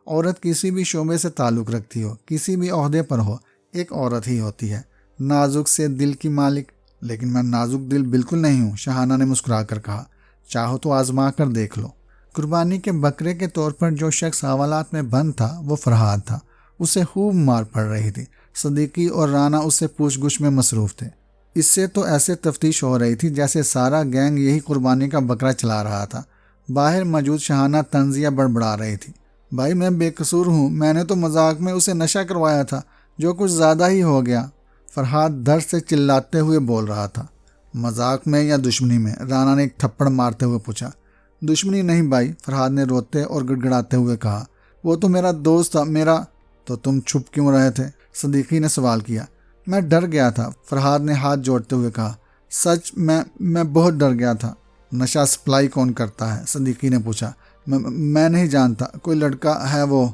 [SPEAKER 1] عورت کسی بھی شعبے سے تعلق رکھتی ہو، کسی بھی عہدے پر ہو، ایک عورت ہی ہوتی ہے، نازک سے دل کی مالک۔ لیکن میں نازک دل بالکل نہیں ہوں، شہانہ نے مسکرا کر کہا۔ چاہو تو آزما کر دیکھ لو۔ قربانی کے بکرے کے طور پر جو شخص حوالات میں بند تھا وہ فرحاد تھا، اسے خوب مار پڑ رہی تھی۔ صدیقی اور رانا اس سے پوچھ گچھ میں مصروف تھے۔ اس سے تو ایسے تفتیش ہو رہی تھی جیسے سارا گینگ یہی قربانی کا بکرا چلا رہا تھا۔ باہر موجود شہانہ طنزیہ بڑبڑا رہی تھی۔ بھائی میں بے قصور ہوں، میں نے تو مذاق میں اسے نشہ کروایا تھا، جو کچھ زیادہ ہی ہو گیا، فرحاد درد سے چلاتے ہوئے بول رہا تھا۔ مذاق میں یا دشمنی میں؟ رانا نے ایک تھپڑ مارتے ہوئے پوچھا۔ دشمنی نہیں بھائی، فرحاد نے روتے اور گڑ گڑاتے ہوئے کہا۔ وہ تو میرا دوست تھا، میرا۔ تو تم چھپ کیوں رہے تھے؟ صدیقی نے سوال کیا۔ میں ڈر گیا تھا، فرحاد نے ہاتھ جوڑتے ہوئے کہا۔ سچ میں بہت ڈر گیا تھا۔ نشہ سپلائی کون کرتا ہے؟ صدیقی نے پوچھا۔ میں نہیں جانتا، کوئی لڑکا ہے وہ،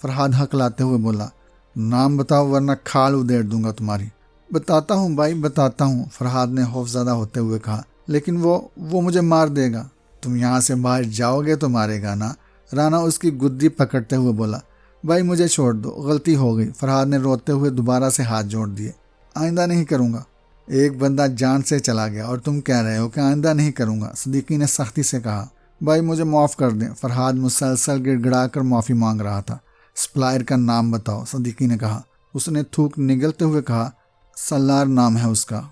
[SPEAKER 1] فرحاد ہکلاتے ہوئے بولا۔ نام بتاؤ ورنہ کھال ادھیڑ دوں گا تمہاری۔ بتاتا ہوں بھائی، بتاتا ہوں، فرحاد نے خوفزدہ ہوتے ہوئے کہا، لیکن وہ مجھے مار دے گا۔ تم یہاں سے باہر جاؤ گے تو مارے گا نا؟ رانا اس کی گدی پکڑتے ہوئے بولا۔ بھائی مجھے چھوڑ دو، غلطی ہو گئی، فرحاد نے روتے ہوئے دوبارہ سے ہاتھ جوڑ دیے۔ آئندہ نہیں کروں گا۔ ایک بندہ جان سے چلا گیا اور تم کہہ رہے ہو کہ آئندہ نہیں کروں گا، صدیقی نے سختی سے کہا۔ بھائی مجھے معاف کر دیں، فرحاد مسلسل گڑ گڑا کر معافی مانگ رہا تھا۔ سپلائر کا نام بتاؤ، صدیقی نے کہا۔ اس نے تھوک نگلتے ہوئے کہا، سلار نام ہے اس کا۔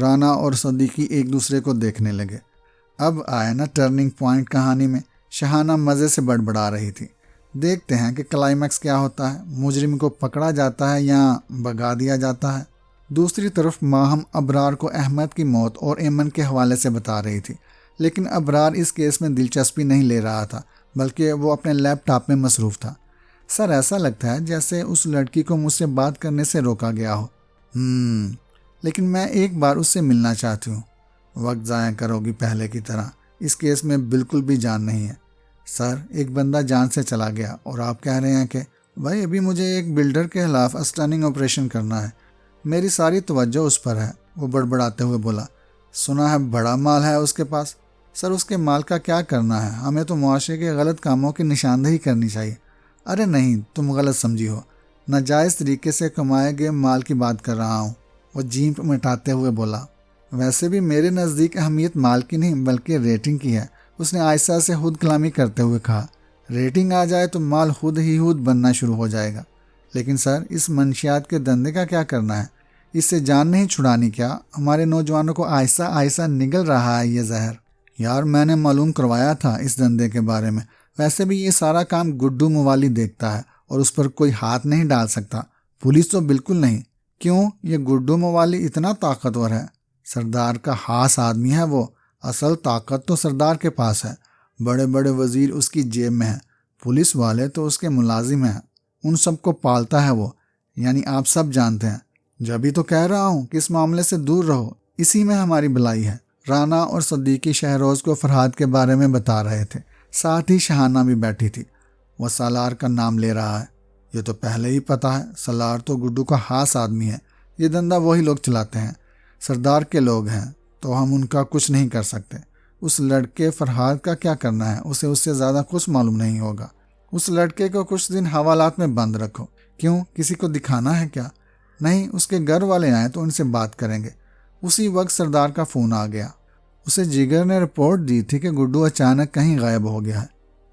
[SPEAKER 1] رانا اور صدیقی ایک دوسرے کو دیکھنے لگے۔ اب آئے نا ٹرننگ پوائنٹ کہانی میں۔ شہانہ مزے سے بڑبڑا رہی تھی۔ دیکھتے ہیں کہ کلائمیکس کیا ہوتا ہے، مجرم کو پکڑا جاتا ہے یا بھگا دیا جاتا ہے۔ دوسری طرف ماہم ابرار کو احمد کی موت اور ایمن کے حوالے سے بتا رہی تھی، لیکن ابرار اس کیس میں دلچسپی نہیں لے رہا تھا، بلکہ وہ اپنے لیپ ٹاپ میں مصروف تھا۔ سر ایسا لگتا ہے جیسے اس لڑکی کو مجھ سے بات کرنے سے روکا گیا ہو۔ لیکن میں ایک بار اس سے ملنا چاہتی ہوں۔ وقت ضائع کرو گی پہلے کی طرح، اس کیس میں بالکل بھی جان نہیں ہے۔ سر ایک بندہ جان سے چلا گیا اور آپ کہہ رہے ہیں کہ بھائی ابھی مجھے ایک بلڈر کے خلاف اسٹننگ آپریشن کرنا ہے، میری ساری توجہ اس پر ہے، وہ بڑبڑاتے ہوئے بولا۔ سنا ہے بڑا مال ہے اس کے پاس۔ سر اس کے مال کا کیا کرنا ہے، ہمیں تو معاشرے کے غلط کاموں کی نشاندہی کرنی چاہیے۔ ارے نہیں، تم غلط سمجھی ہو، ناجائز طریقے سے کمائے گئے مال کی بات کر رہا ہوں، وہ جیپ مٹاتے ہوئے بولا۔ ویسے بھی میرے نزدیک اہمیت مال کی نہیں بلکہ ریٹنگ کی ہے، اس نے آہستہ سے خود کلامی کرتے ہوئے کہا۔ ریٹنگ آ جائے تو مال خود بننا شروع ہو جائے گا۔ لیکن سر، اس منشیات کے دندے کا کیا کرنا ہے؟ اس سے جان نہیں چھڑانی کیا؟ ہمارے نوجوانوں کو آہستہ آہستہ نگل رہا ہے یہ زہر۔ یار، میں نے معلوم کروایا تھا اس دندے کے بارے میں۔ ویسے بھی یہ سارا کام گڈو موالی دیکھتا ہے اور اس پر کوئی ہاتھ نہیں ڈال سکتا، پولیس تو بالکل نہیں۔ کیوں؟ یہ گڈو موالی اتنا طاقتور ہے، سردار کا خاص آدمی ہے وہ۔ اصل طاقت تو سردار کے پاس ہے، بڑے بڑے وزیر اس کی جیب میں ہیں، پولیس والے تو اس کے ملازم ہیں، ان سب کو پالتا ہے وہ، یعنی آپ سب جانتے ہیں۔ جبھی تو کہہ رہا ہوں کہ اس معاملے سے دور رہو، اسی میں ہماری بھلائی ہے۔ رانا اور صدیقی شہروز کو فرحاد کے بارے میں بتا رہے تھے، ساتھ ہی شہانہ بھی بیٹھی تھی۔ وہ سالار کا نام لے رہا ہے، یہ تو پہلے ہی پتا ہے، سالار تو گڈو کا خاص آدمی ہے، یہ دندہ وہی لوگ چلاتے ہیں، سردار کے لوگ ہیں، تو ہم ان کا کچھ نہیں کر سکتے۔ اس لڑکے فرحاد کا کیا کرنا ہے؟ اسے اس سے زیادہ کچھ معلوم نہیں ہوگا۔ اس لڑکے کو کچھ دن حوالات میں بند رکھو۔ کیوں؟ کسی کو دکھانا ہے کیا؟ نہیں، اس کے گھر والے آئیں تو ان سے بات کریں گے۔ اسی وقت سردار کا فون آ گیا۔ اسے جگر نے رپورٹ دی تھی کہ گڈو اچانک کہیں غائب ہو گیا ہے۔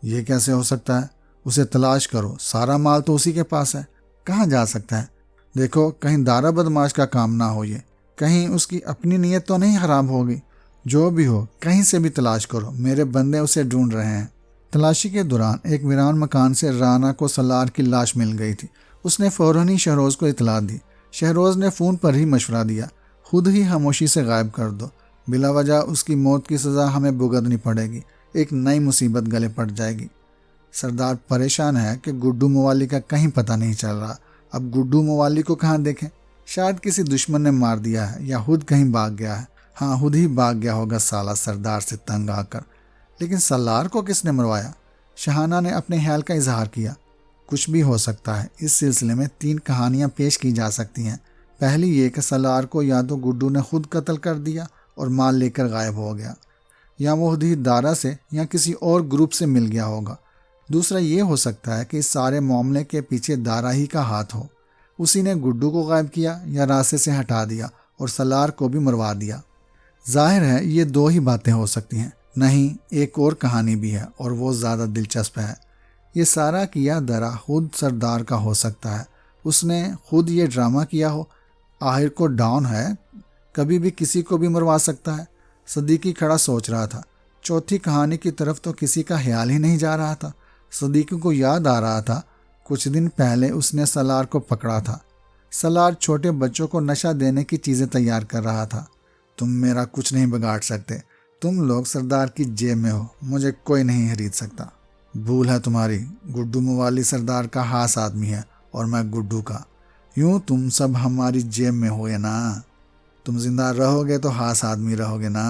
[SPEAKER 1] یہ کیسے ہو سکتا ہے؟ اسے تلاش کرو، سارا مال تو اسی کے پاس ہے، کہاں جا سکتا ہے؟ دیکھو کہیں دارا بدماش کا کام نہ ہو، یہ کہیں اس کی اپنی نیت تو نہیں خراب ہوگی۔ جو بھی ہو، کہیں سے بھی تلاش کرو، میرے بندے اسے ڈھونڈ رہے ہیں۔ تلاشی کے دوران ایک ویران مکان سے رانا کو سالار کی لاش مل گئی تھی۔ اس نے فوراً ہی شہروز کو اطلاع دی۔ شہروز نے فون پر ہی مشورہ دیا، خود ہی خاموشی سے غائب کر دو، بلا وجہ اس کی موت کی سزا ہمیں بھگتنی پڑے گی، ایک نئی مصیبت گلے پڑ جائے گی۔ سردار پریشان ہے کہ گڈو موالی کا کہیں پتہ نہیں چل رہا۔ اب گڈو موالی کو کہاں دیکھیں؟ شاید کسی دشمن نے مار دیا ہے یا خود کہیں بھاگ گیا ہے۔ ہاں، خود ہی بھاگ گیا ہوگا سالہ، سردار سے تنگ آ کر۔ لیکن سالار کو کس نے مروایا؟ شہانہ نے اپنے خیال کا اظہار کیا۔ کچھ بھی ہو سکتا ہے۔ اس سلسلے میں 3 کہانیاں پیش کی جا سکتی ہیں۔ پہلی یہ کہ سالار کو یا تو گڈو نے خود قتل کر دیا اور مال لے کر غائب ہو گیا، یا وہ خود ہی دارا سے یا کسی اور گروپ سے مل گیا ہوگا۔ دوسرا یہ ہو سکتا ہے کہ اس سارے معاملے کے پیچھے دارا ہی کا ہاتھ ہو، اسی نے گڈو کو غائب کیا یا راستے سے ہٹا دیا اور سالار کو بھی مروا دیا۔ ظاہر ہے یہ 2 ہی باتیں ہو سکتی ہیں۔ نہیں، ایک اور کہانی بھی ہے اور وہ زیادہ دلچسپ ہے۔ یہ سارا کیا درا خود سردار کا ہو سکتا ہے، اس نے خود یہ ڈرامہ کیا ہو۔ آخر کو ڈاؤن ہے، کبھی بھی کسی کو بھی مروا سکتا ہے۔ صدیقی کھڑا سوچ رہا تھا۔ چوتھی کہانی کی طرف تو کسی کا خیال ہی نہیں جا رہا تھا۔ صدیقی کو یاد آ رہا تھا کچھ دن پہلے اس نے سالار کو پکڑا تھا۔ سالار چھوٹے بچوں کو نشہ دینے کی چیزیں تیار کر رہا تھا۔ تم میرا کچھ نہیں بگاڑ سکتے، تم لوگ سردار کی جیب میں ہو، مجھے کوئی نہیں خرید سکتا۔ بھول ہے تمہاری، گڈو موالی سردار کا خاص آدمی ہے اور میں گڈو کا۔ یوں تم سب ہماری جیب میں ہو یا نہ، تم زندہ رہو گے تو خاص آدمی رہو گے نا،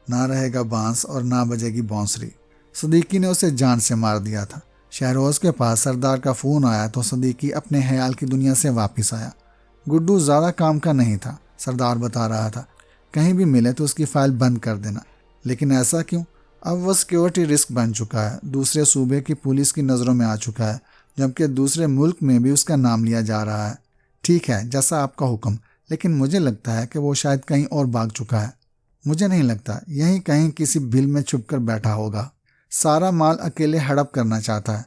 [SPEAKER 1] نہ رہے گا بانس اور نہ بجے گی بانسری۔ صدیقی نے اسے جان سے مار دیا تھا۔ شہروز کے پاس سردار کا فون آیا تو صدیقی اپنے خیال کی دنیا سے واپس آیا۔ گڈو زیادہ کام کا نہیں تھا، سردار بتا رہا تھا، کہیں بھی ملے تو اس کی فائل بند کر دینا۔ لیکن ایسا کیوں؟ اب وہ سیکیورٹی رسک بن چکا ہے، دوسرے صوبے کی پولیس کی نظروں میں آ چکا ہے، جبکہ دوسرے ملک میں بھی اس کا نام لیا جا رہا ہے۔ ٹھیک ہے، جیسا آپ کا حکم، لیکن مجھے لگتا ہے کہ وہ شاید کہیں اور بھاگ چکا ہے۔ مجھے نہیں لگتا، یہیں کہیں کسی بل میں چھپ کر بیٹھا ہوگا، سارا مال اکیلے ہڑپ کرنا چاہتا ہے۔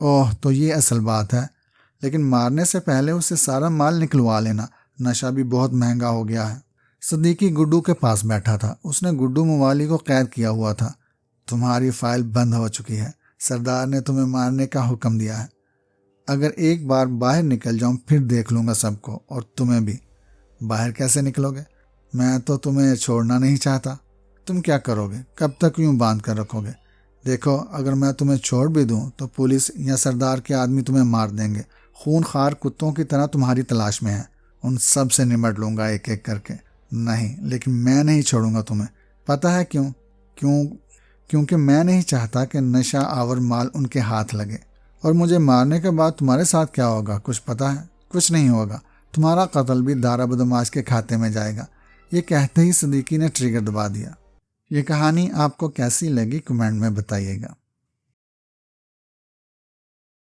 [SPEAKER 1] اوہ، تو یہ اصل بات ہے۔ لیکن مارنے سے پہلے اسے سارا مال نکلوا لینا، نشہ بھی بہت مہنگا ہو گیا ہے۔ صدیقی گڈو کے پاس بیٹھا تھا، اس نے گڈو موالی کو قید کیا ہوا تھا۔ تمہاری فائل بند ہو چکی ہے، سردار نے تمہیں مارنے کا حکم دیا ہے۔ اگر ایک بار باہر نکل جاؤں پھر دیکھ لوں گا سب کو، اور تمہیں بھی۔ باہر کیسے نکلو گے؟ میں تو تمہیں چھوڑنا نہیں چاہتا۔ تم کیا کرو گے؟ کب تک یوں باندھ کر رکھو گے؟ دیکھو، اگر میں تمہیں چھوڑ بھی دوں تو پولیس یا سردار کے آدمی تمہیں مار دیں گے، خون خوار کتوں کی طرح تمہاری تلاش میں ہیں، ان سب سے نمٹ لوں گا ایک ایک کر کے۔ نہیں، لیکن میں نہیں چھوڑوں گا تمہیں۔ پتہ ہے کیوں؟ کیونکہ میں نہیں چاہتا کہ نشہ آور مال ان کے ہاتھ لگے۔ اور مجھے مارنے کے بعد تمہارے ساتھ کیا ہوگا کچھ پتہ ہے؟ کچھ نہیں ہوگا، تمہارا قتل بھی دارا بدماش کے کھاتے میں جائے گا۔ یہ کہتے ہی صدیقی نے ٹریگر دبا دیا۔ یہ کہانی آپ کو کیسی لگی کمنٹ میں بتائیے گا۔